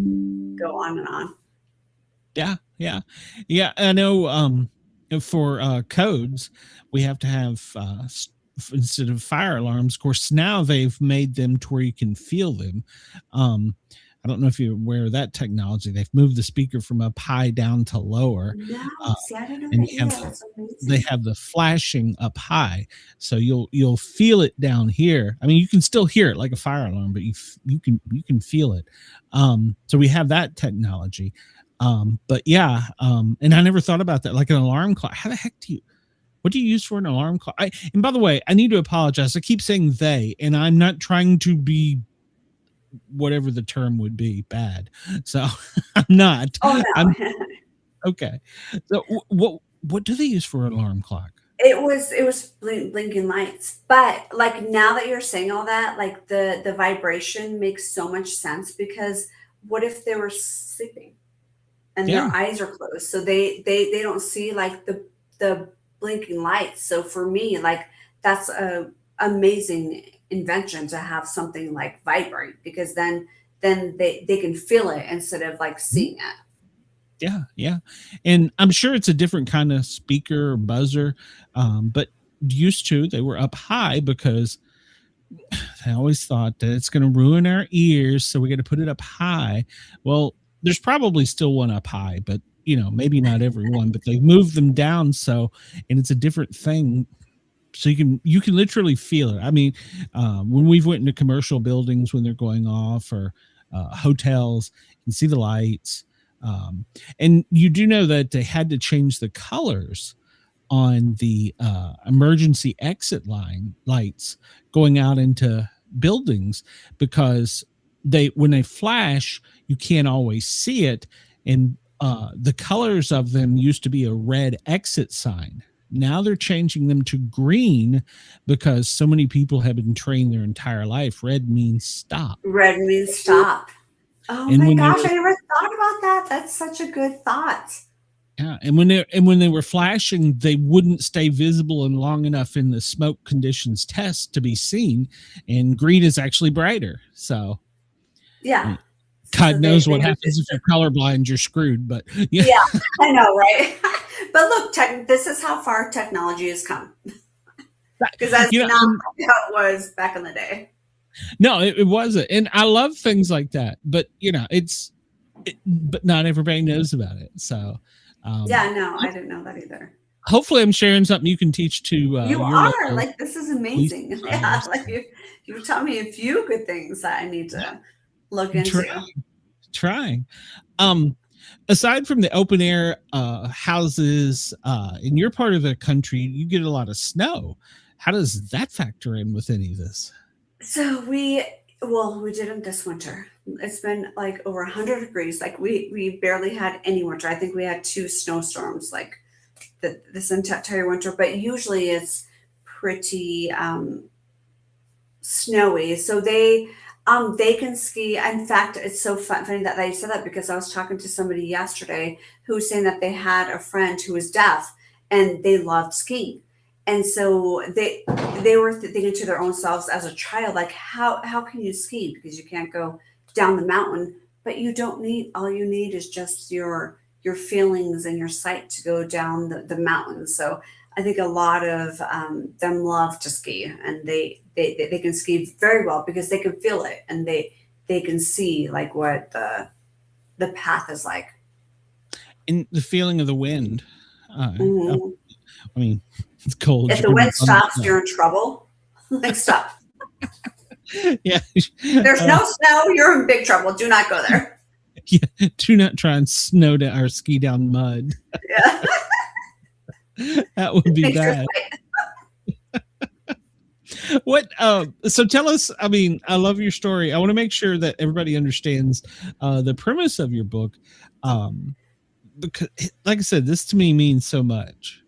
go on and on. Yeah. I know. For codes, we have to have instead of fire alarms. Of course, now they've made them to where you can feel them. I don't know if you're aware of that technology. They've moved the speaker from up high down to lower. I don't know. They have the flashing up high, so you'll feel it down here. I mean, you can still hear it like a fire alarm, but you can feel it. So we have that technology. But yeah, and I never thought about that, like an alarm clock. How the heck what do you use for an alarm clock? And by the way, I need to apologize. I keep saying they, and I'm not trying to be whatever the term would be bad. So I'm not. Oh, no. Okay. So what do they use for an alarm clock? It was blinking lights. But like now that you're saying all that, like the vibration makes so much sense, because what if they were sleeping and their eyes are closed, so they don't see like the blinking lights. So for me, like that's a amazing invention to have something like vibrate, because then they can feel it instead of like seeing it. Yeah. And I'm sure it's a different kind of speaker or buzzer, but used to, they were up high because I always thought that it's going to ruin our ears, so we got to put it up high. Well, there's probably still one up high, but maybe not everyone, but they've moved them down, and it's a different thing. So you can literally feel it. I mean, when we've went into commercial buildings when they're going off, or hotels, you can see the lights. And you do know that they had to change the colors on the emergency exit line lights going out into buildings, because when they flash, you can't always see it. And the colors of them used to be a red exit sign. Now they're changing them to green, because so many people have been trained their entire life. Red means stop. Red means stop. Oh And my when gosh, I never thought about that. That's such a good thought. Yeah, and when they were flashing, they wouldn't stay visible and long enough in the smoke conditions test to be seen. And green is actually brighter. So Yeah. God So knows what happens if you're colorblind, you're screwed. But yeah, I know, right? But look, this is how far technology has come. Because that's not how it was back in the day. No, it wasn't. And I love things like that. But, but not everybody knows about it. So, yeah, no, I didn't know that either. Hopefully I'm sharing something you can teach to you are like, this is amazing. Yeah, like you taught me a few good things that I need to look into. Trying. Aside from the open air houses in your part of the country, you get a lot of snow. How does that factor in with any of this? So we didn't this winter. It's been like over 100 degrees. Like we barely had any winter. I think we had 2 snowstorms like this entire winter, but usually it's pretty snowy. So they can ski. In fact, it's so funny that they said that, because I was talking to somebody yesterday who was saying that they had a friend who was deaf and they loved skiing. And so they were thinking to their own selves as a child, like, how can you ski? Because you can't go down the mountain, but all you need is just your feelings and your sight to go down the mountain. So I think a lot of them love to ski, and they can ski very well because they can feel it, and they can see like what the path is like. And the feeling of the wind. I mean, it's cold. If the wind stops, you're in trouble. Like, stop. Yeah. There's no snow, you're in big trouble. Do not go there. Yeah. Do not try and snow down or ski down mud. Yeah. That would be bad. What so tell us, I mean, I love your story. I want to make sure that everybody understands the premise of your book. Because like I said, this to me means so much.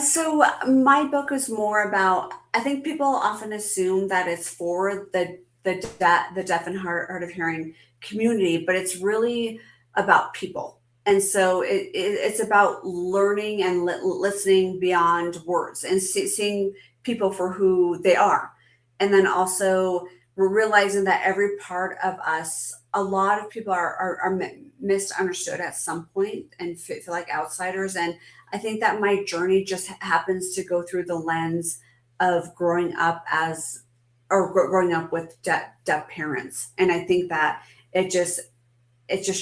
So my book is more about, I think people often assume that it's for the deaf and hard of hearing community, but it's really about people. And so it's about learning and listening beyond words, and seeing people for who they are. And then also we're realizing that every part of us, a lot of people are misunderstood at some point and feel like outsiders. And I think that my journey just happens to go through the lens of growing up with deaf parents. And I think that it just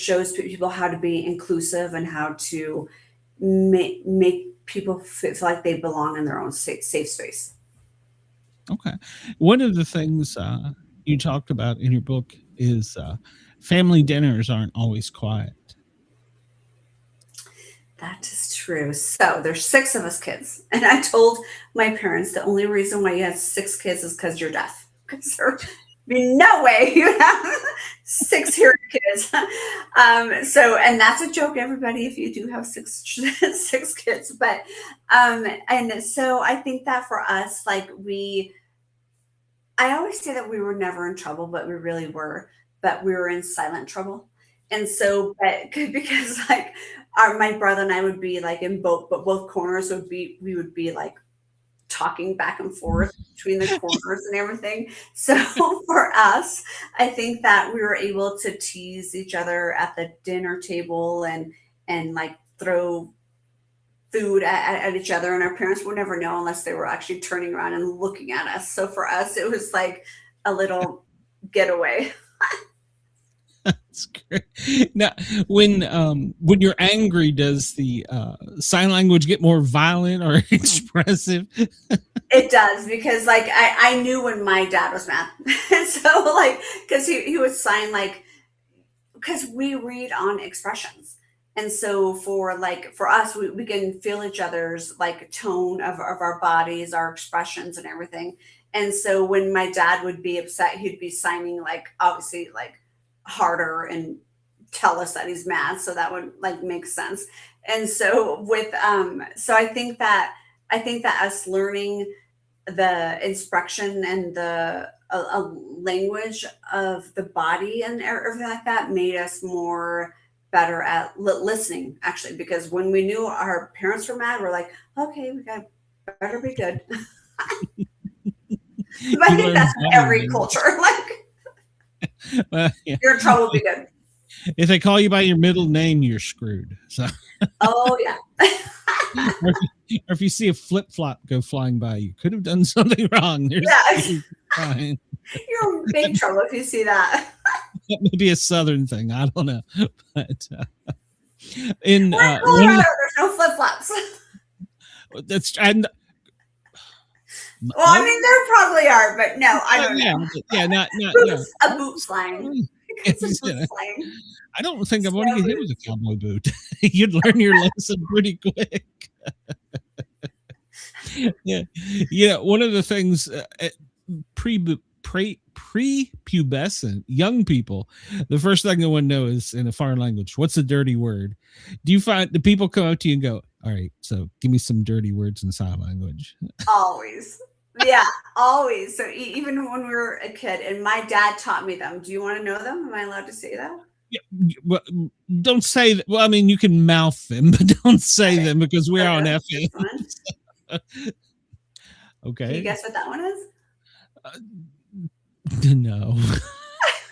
shows people how to be inclusive and how to make people feel like they belong in their own safe space. Okay. One of the things you talked about in your book is family dinners aren't always quiet. That is true. So there's 6 of us kids. And I told my parents the only reason why you have 6 kids is because you're deaf. Because there'd be no way you have 6 hearing kids. And that's a joke, everybody, if you do have 6 kids. But and so I think that for us, like I always say that we were never in trouble, but we really were. But we were in silent trouble. And so, because like my brother and I would be like in both corners we would be like talking back and forth between the corners and everything. So for us, I think that we were able to tease each other at the dinner table and like throw food at each other, and our parents would never know unless they were actually turning around and looking at us. So for us, it was like a little getaway. That's good. Now, when you're angry, does the sign language get more violent or expressive? It does, because like I knew when my dad was mad. And so like, because he would sign like, because we read on expressions. And so for us, we can feel each other's like tone of our bodies, our expressions and everything. And so when my dad would be upset, he'd be signing like obviously like harder and tell us that he's mad. So that would like make sense. And so so I think that us learning the inspection and the a language of the body and everything like that made us more better at listening, actually, because when we knew our parents were mad, we're like, okay, we got better be good. But I think that's every culture. Like, you're in trouble, be good. If they call you by your middle name, you're screwed. So. Oh yeah. or if you see a flip flop go flying by, you could have done something wrong. Fine. You're in big trouble if you see that. That may be a Southern thing. I don't know, but in Colorado, there's no flip flops. That's well, I mean, there probably are, but no, I don't know. Yeah, not boots, a boot slang. It's a boot slang. I don't think I want to get hit with a cowboy boot. You'd learn your lesson pretty quick. Yeah. One of the things prepubescent young people, the first thing they want to know is in a foreign language, what's a dirty word? Do people come up to you and go, all right, so give me some dirty words in sign language? Always. Yeah, always. So even when we were a kid, and my dad taught me them. Do you want to know them? Am I allowed to say that? Yeah, well, don't say that. Well, I mean, you can mouth them, but don't say them because we're on FM. Okay. Can you guess what that one is? No.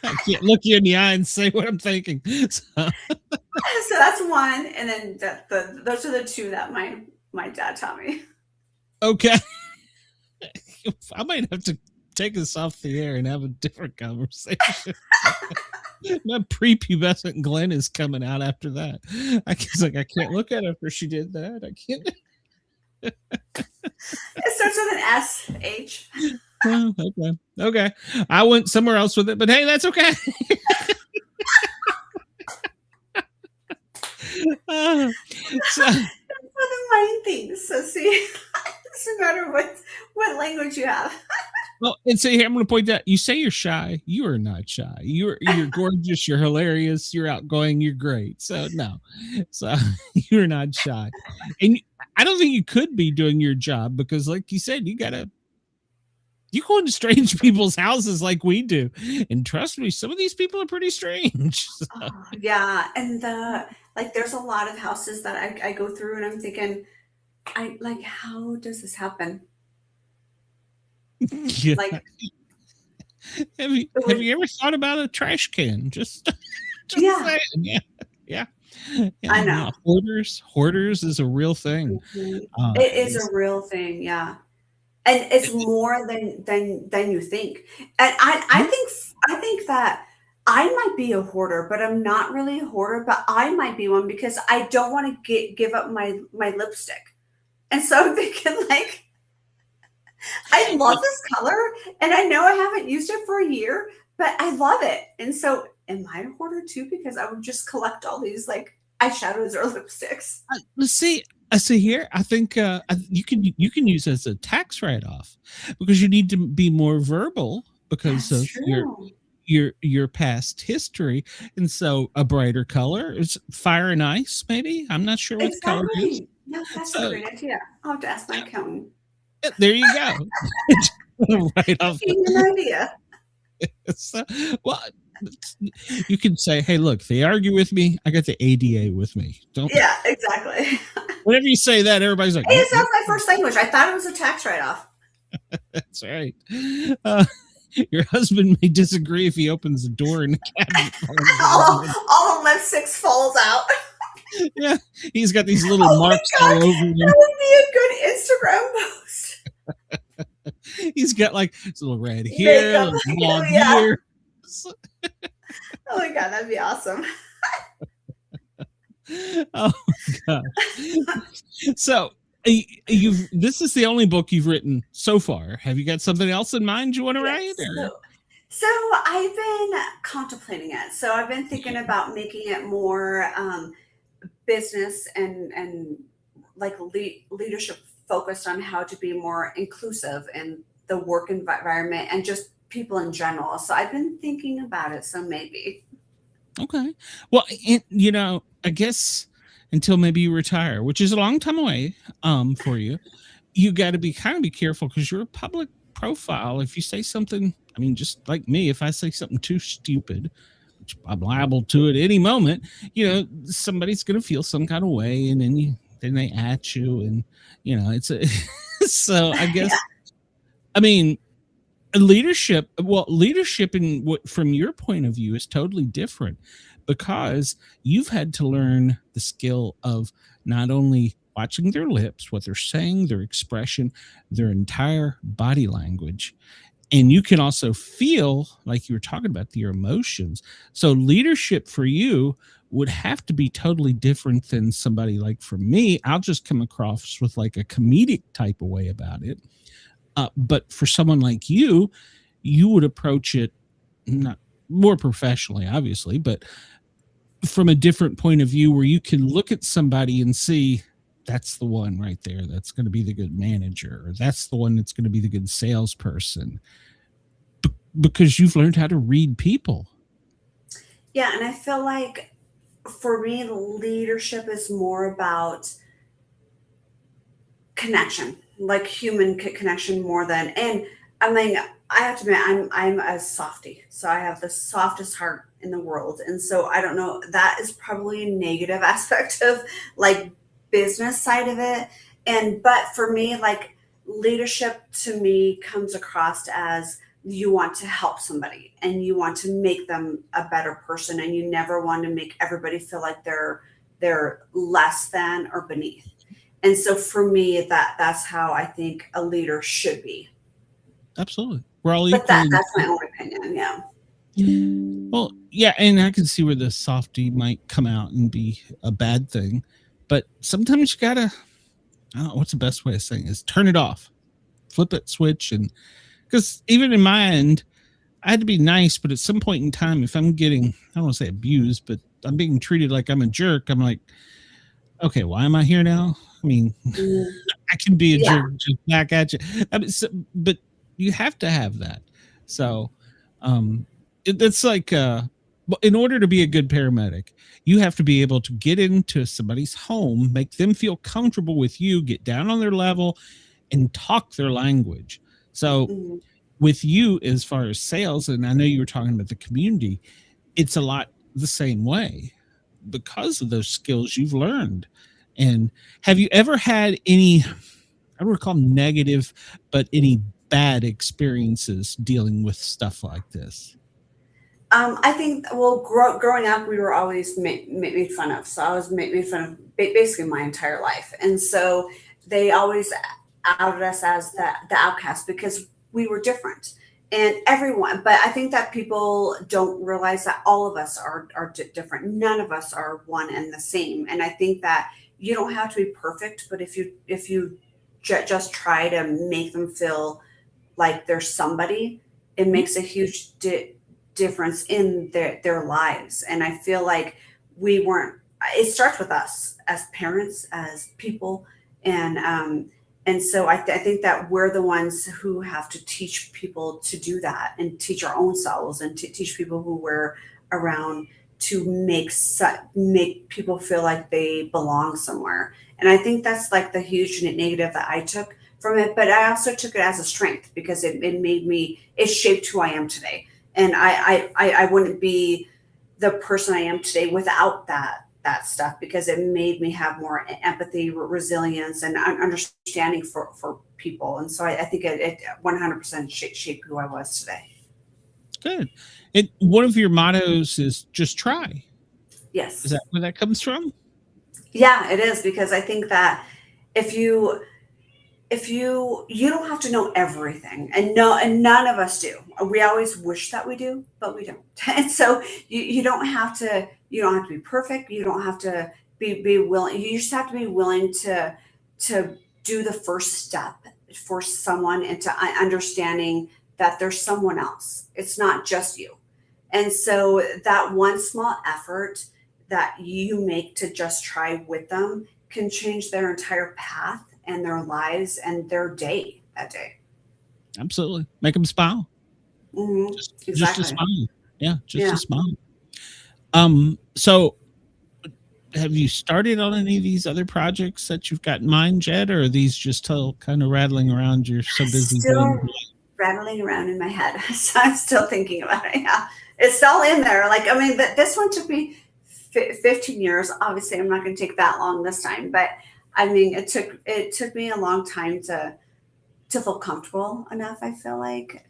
I can't look you in the eye and say what I'm thinking. So that's one, and then those are the two that my dad taught me. Okay. I might have to take this off the air and have a different conversation. My prepubescent Glenn is coming out after that. I can't look at her after she did that. I can't. It starts with an S, H. Oh, okay. I went somewhere else with it, but hey, that's okay. So the main things. So see, it doesn't matter what language you have. Well, and so here I'm going to point out. You say you're shy. You are not shy. You're gorgeous. You're hilarious. You're outgoing. You're great. So no, you're not shy, and I don't think you could be doing your job because, like you said, you go into strange people's houses like we do, and trust me, some of these people are pretty strange. So. Oh, yeah, and there's a lot of houses that I go through, and I'm thinking, how does this happen? Yeah. Like, have you ever thought about a trash can? Just yeah. Yeah. I know. Hoarders is a real thing. Mm-hmm. It is a real thing, yeah. And it's more than you think. And I think that I might be a hoarder, but I'm not really a hoarder, but I might be one because I don't want to give up my lipstick. And so I'm thinking I love this color and I know I haven't used it for a year, but I love it. And so am I a hoarder too? Because I would just collect all these eyeshadows or lipsticks. See here, I think you can use it as a tax write-off because you need to be more verbal because That's of your past history, and so a brighter color is fire and ice. Maybe I'm not sure what the color is. No, that's a great idea. I'll have to ask my accountant. There you go. Right off. An idea. So, well, you can say, "Hey, look, they argue with me. I got the ADA with me." Don't. Yeah, exactly. Whenever you say that, everybody's like, "Hey, it's not my first language. I thought it was a tax write-off." That's right. Your husband may disagree if he opens the door and the cabinet all the lipsticks falls out. Yeah, he's got these little marks all over him. That would be a good Instagram post. He's got his little red here, long here. my God, that'd be awesome. Oh God. So this is the only book you've written so far. Have you got something else in mind you want to write? Or? So I've been contemplating it. So I've been thinking about making it more business and like leadership focused on how to be more inclusive in the work environment and just people in general. So I've been thinking about it. So maybe. Okay. Well, I guess until maybe you retire, which is a long time away for you, you got to be careful because you're a public profile. If you say something, I mean, just like me, if I say something too stupid, which I'm liable to at any moment, somebody's going to feel some kind of way, and then they at you, and it's a so I guess I mean leadership in what from your point of view is totally different because you've had to learn the skill of not only watching their lips, what they're saying, their expression, their entire body language, and you can also feel, like you were talking about, your emotions. So leadership for you would have to be totally different than somebody like, for me, I'll just come across with like a comedic type of way about it. But for someone like you would approach it not more professionally, obviously, but from a different point of view where you can look at somebody and see that's the one right there that's going to be the good manager, or that's the one that's going to be the good salesperson, because you've learned how to read people. Yeah, and I feel like for me, leadership is more about connection, like human connection more than, and I mean, I have to admit, I'm a softie, so I have the softest heart in the world, and so I don't know, that is probably a negative aspect of like business side of it, but for me, like leadership to me comes across as you want to help somebody and you want to make them a better person, and you never want to make everybody feel like they're less than or beneath. And so for me, that's how I think a leader should be. Absolutely. We're all equal. But that's my own opinion. Yeah. Well, yeah. And I can see where the softie might come out and be a bad thing, but sometimes you gotta, I don't know, what's the best way of saying it is turn it off, flip it, switch. And because even in my end, I had to be nice, but at some point in time, if I'm getting, I don't want to say abused, but I'm being treated like I'm a jerk, I'm like, okay, why am I here now? I mean, I can be a jerk just back at you. I mean, but you have to have that. So it's like, in order to be a good paramedic, you have to be able to get into somebody's home, make them feel comfortable with you, get down on their level, and talk their language. So with you, as far as sales, and I know you were talking about the community, it's a lot the same way because of those skills you've learned. And have you ever had any, I don't recall negative, but any bad experiences dealing with stuff like this? I think, well, growing up, we were always made fun of. So I was made fun of basically my entire life. And so they always outed us as the outcast because we were different. And everyone, but I think that people don't realize that all of us are different. None of us are one and the same. And I think that you don't have to be perfect, but if you just try to make them feel like they're somebody, it makes a huge difference in their lives. And I feel like it starts with us as parents, as people. And so I think that we're the ones who have to teach people to do that, and teach our own selves, and to teach people who we're around to make people feel like they belong somewhere. And I think that's like the huge negative that I took from it. But I also took it as a strength because it shaped who I am today. And I wouldn't be the person I am today without that stuff, because it made me have more empathy, resilience, and understanding for people. And so I think it 100% shaped who I was today. Good. And one of your mottos is just try. Yes. Is that where that comes from? Yeah, it is, because I think that if you if you don't have to know everything, and none of us do. We always wish that we do, but we don't. And so you don't have to, be perfect. You don't have to be willing. You just have to be willing to do the first step for someone, into understanding that there's someone else. It's not just you. And so that one small effort that you make to just try with them can change their entire path and their lives and their day that day. Absolutely. Make them smile. Mm-hmm. Just Exactly. a smile. Yeah, just Yeah. a smile. So have you started on any of these other projects that you've got in mind, Jed, or are these just still kind of rattling around? You're so busy Still rattling around in my head. So I'm still thinking about it. Yeah. It's all in there. Like, I mean, this one took me 15 years. Obviously, I'm not going to take that long this time, but I mean, it took me a long time to feel comfortable enough, I feel like,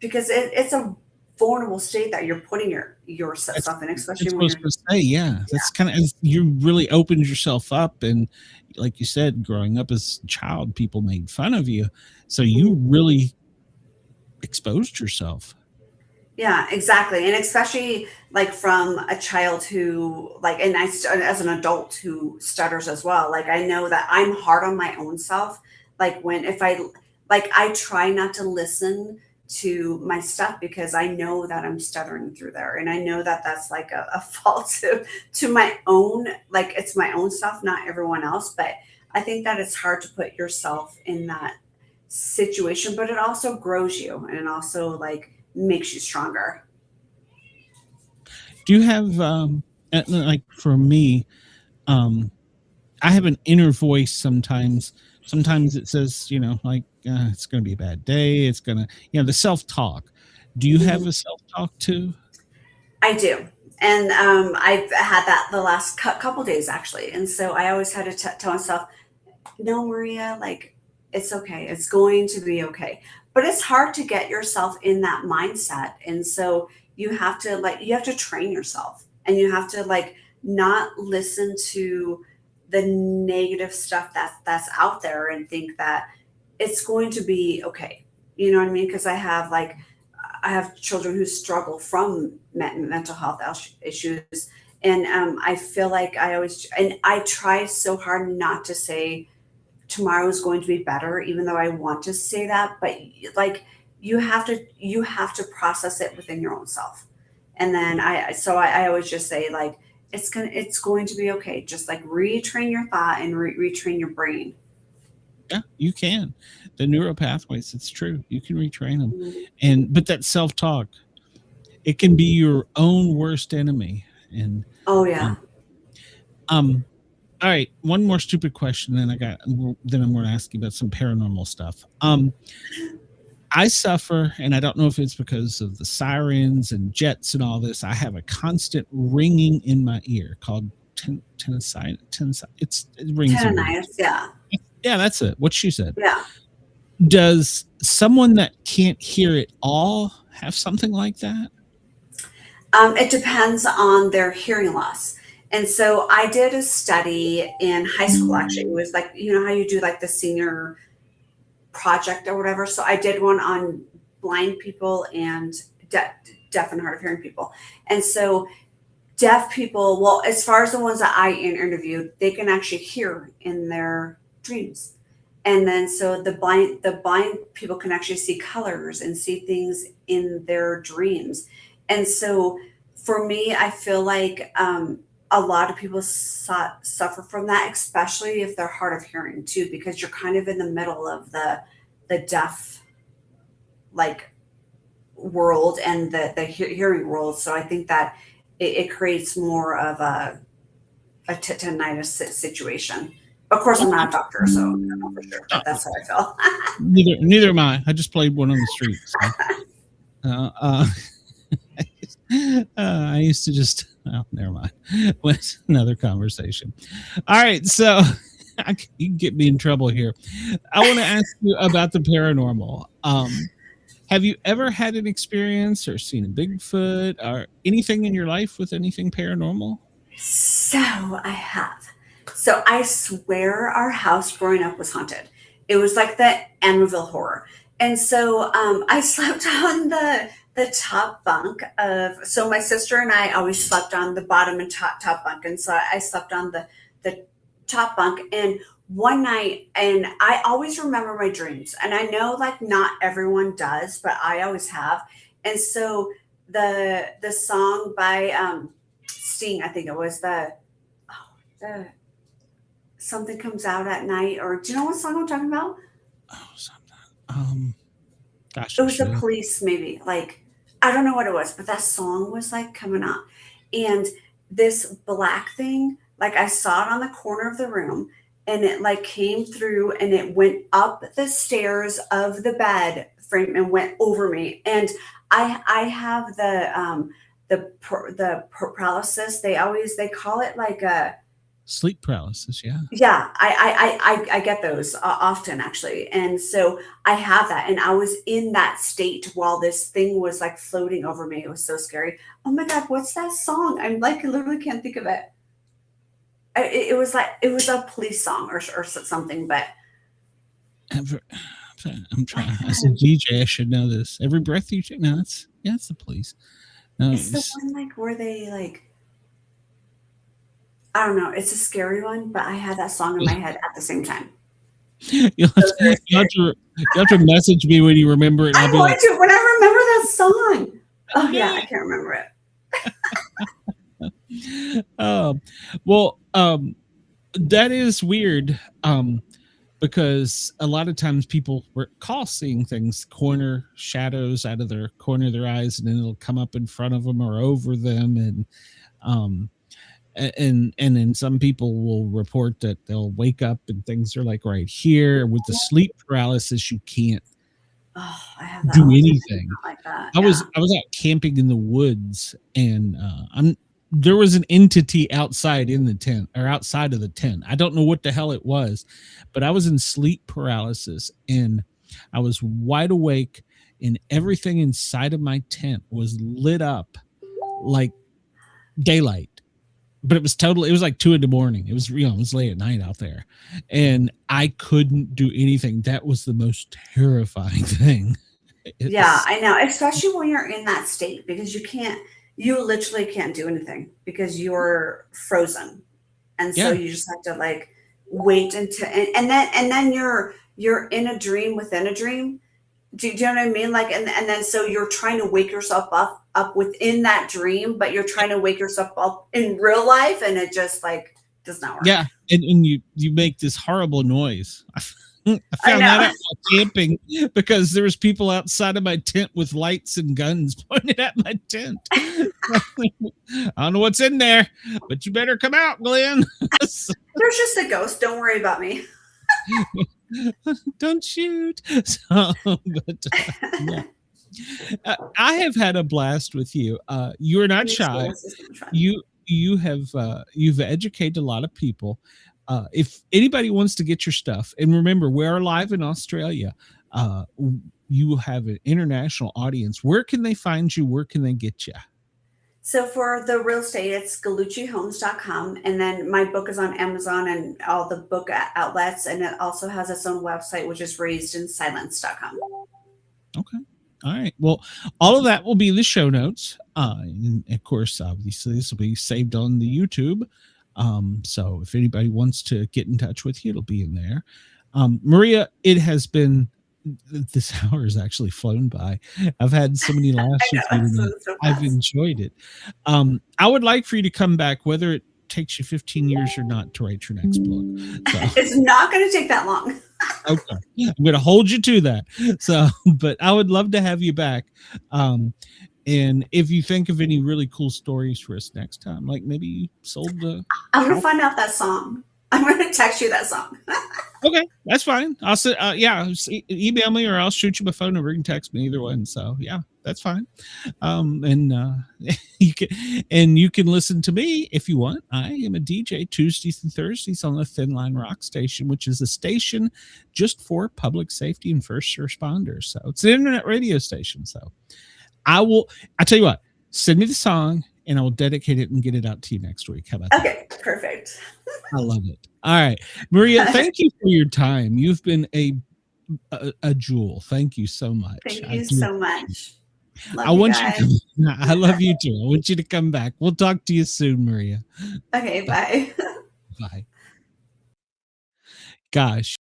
because it's a vulnerable state that you're putting yourself in, especially That's what I when was you're. going to say. Yeah, that's kind of, you really opened yourself up, and like you said, growing up as a child, people made fun of you, so you really exposed yourself. Yeah, exactly. And especially like from a child who like, and as an adult who stutters as well, like I know that I'm hard on my own self. Like if I try not to listen to my stuff because I know that I'm stuttering through there. And I know that that's like a fault to my own, like it's my own stuff, not everyone else. But I think that it's hard to put yourself in that situation, but it also grows you, and it also like makes you stronger. Do you have like for me, I have an inner voice sometimes. Sometimes it says, like it's going to be a bad day. It's going to, the self-talk. Do you have a self-talk too? I do. And I've had that the last couple days actually. And so I always had to tell myself, no, Maria, like it's okay. It's going to be okay. But it's hard to get yourself in that mindset. And so you have to train yourself, and you have to like not listen to the negative stuff that's out there and think that it's going to be okay. You know what I mean? Because I have children who struggle from mental health issues, and I feel like I try so hard not to say tomorrow is going to be better, even though I want to say that. But like you have to process it within your own self, and then I always just say like it's going to be okay. Just like retrain your thought and retrain your brain. Yeah, you can. The neural pathways, it's true. You can retrain them. But that self-talk, it can be your own worst enemy. And oh yeah. All right, one more stupid question, then I'm going to ask you about some paranormal stuff. I suffer, and I don't know if it's because of the sirens and jets and all this. I have a constant ringing in my ear called tinnitus. It rings. Tinnitus, yeah. Yeah, that's it. What she said. Yeah. Does someone that can't hear it all have something like that? It depends on their hearing loss. And so I did a study in high school, actually. It was like, how you do like the senior project or whatever. So I did one on blind people and deaf and hard of hearing people. And so deaf people, well, as far as the ones that I interviewed, they can actually hear in their dreams. And then so the blind people can actually see colors and see things in their dreams. And so for me, I feel like a lot of people suffer from that, especially if they're hard of hearing too, because you're kind of in the middle of the deaf like world and the hearing world. So I think that it creates more of a tinnitus situation. Of course, I'm not a doctor, so I don't know for sure, but that's how I feel. Neither am I. I just played one on the street. So. I used to just. Oh, never mind. What's another conversation? All right, so you can get me in trouble here. I want to ask you about the paranormal. Have you ever had an experience or seen a Bigfoot or anything in your life with anything paranormal? So I have. So I swear our house growing up was haunted. It was like the Amityville Horror. And so I slept on the top bunk of, so my sister and I always slept on the bottom and top bunk. And so I slept on the top bunk. And one night, and I always remember my dreams. And I know like not everyone does, but I always have. And so the song by Sting, I think it was the Something Comes Out at Night, or do you know what song I'm talking about? Oh, something. Gosh, It was the Police, maybe. Like, I don't know what it was, but that song was like coming up. And this black thing, like I saw it on the corner of the room, and it like came through and it went up the stairs of the bed frame and went over me. And I have the paralysis. They call it like a sleep paralysis. Yeah. Yeah, I get those often actually. And so I have that. And I was in that state while this thing was like floating over me. It was so scary. Oh my God, what's that song? I'm like, I literally can't think of it. It was like, it was a Police song or something, but. I'm trying. As a DJ, I should know this. Every breath you take. No, it's the Police. No, it's the one like where they like, I don't know. It's a scary one, but I had that song in my head at the same time. You have to message me when you remember it. I'm going to when I remember that song. Oh yeah, I can't remember it. That is weird. Because a lot of times people recall seeing things, corner shadows out of their corner of their eyes, and then it'll come up in front of them or over them, and then some people will report that they'll wake up and things are like right here. With the sleep paralysis, you can't do anything. Like that. I was out camping in the woods, and there was an entity outside in the tent or outside of the tent. I don't know what the hell it was, but I was in sleep paralysis and I was wide awake, and everything inside of my tent was lit up like daylight. But it was like 2 a.m. It was, it was late at night out there, and I couldn't do anything. That was the most terrifying thing. I know, especially when you're in that state, because you literally can't do anything because you're frozen. And so you just have to like wait until, and then you're in a dream within a dream. Do you know what I mean? Like, and then so you're trying to wake yourself up within that dream, but you're trying to wake yourself up in real life, and it just like does not work. Yeah, and you make this horrible noise. I found that out while camping because there was people outside of my tent with lights and guns pointed at my tent. I don't know what's in there, but you better come out, Glenn. There's just a ghost. Don't worry about me. Don't shoot. So, I have had a blast with you. You are not shy. You've educated a lot of people. If anybody wants to get your stuff, and remember, we're live in Australia. You have an international audience. Where can they find you? Where can they get you? So for the real estate, it's galluccihomes.com. And then my book is on Amazon and all the book outlets. And it also has its own website, which is raisedinsilence.com. Okay. All right. Well, all of that will be in the show notes. And of course, obviously, this will be saved on the YouTube. So if anybody wants to get in touch with you, it'll be in there. Maria, it has been, this hour has actually flown by. I've had so many laughs with you. I've enjoyed it. I would like for you to come back, whether it takes you 15 years or not, to write your next book. So. It's not going to take that long. Okay. I'm going to hold you to that. So, but I would love to have you back. And if you think of any really cool stories for us next time, like maybe you sold the... I'm going to find out that song. I'm going to text you that song. Okay, that's fine. I'll say, email me or I'll shoot you my phone number. You can text me, either one. So yeah, that's fine. You can listen to me if you want. I am a DJ Tuesdays and Thursdays on the Thin Line Rock Station, which is a station just for public safety and first responders. So it's an internet radio station. So I tell you what, send me the song and I will dedicate it and get it out to you next week. How about that? Okay, perfect. I love it. All right, Maria, thank you for your time. You've been a jewel. Thank you so much. Thank you so much. Love I you want guys. you to, I love you too. I want you to come back. We'll talk to you soon, Maria. Okay, bye. Bye. Gosh,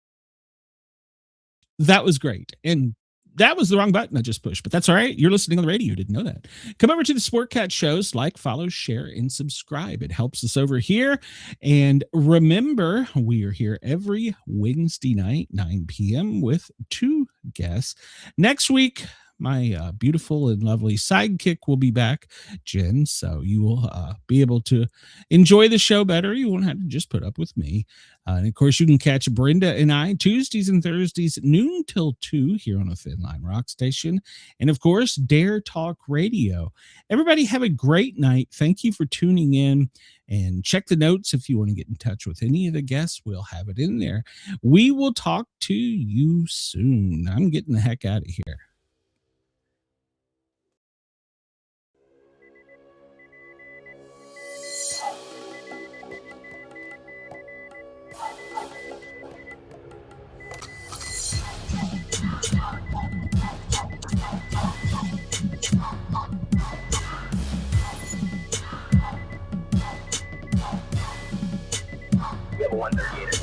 that was great. And that was the wrong button I just pushed, but that's all right. You're listening on the radio. You didn't know that. Come over to the Sportcat shows, like, follow, share, and subscribe. It helps us over here. And remember, we are here every Wednesday night, 9 p.m. with 2 guests. Next week, my beautiful and lovely sidekick will be back, Jen. So you will be able to enjoy the show better. You won't have to just put up with me. And of course, you can catch Brenda and I Tuesdays and Thursdays, noon till 2 here on the Thin Line Rock Station. And of course, Dare Talk Radio. Everybody have a great night. Thank you for tuning in. And check the notes if you want to get in touch with any of the guests. We'll have it in there. We will talk to you soon. I'm getting the heck out of here. We have a 138.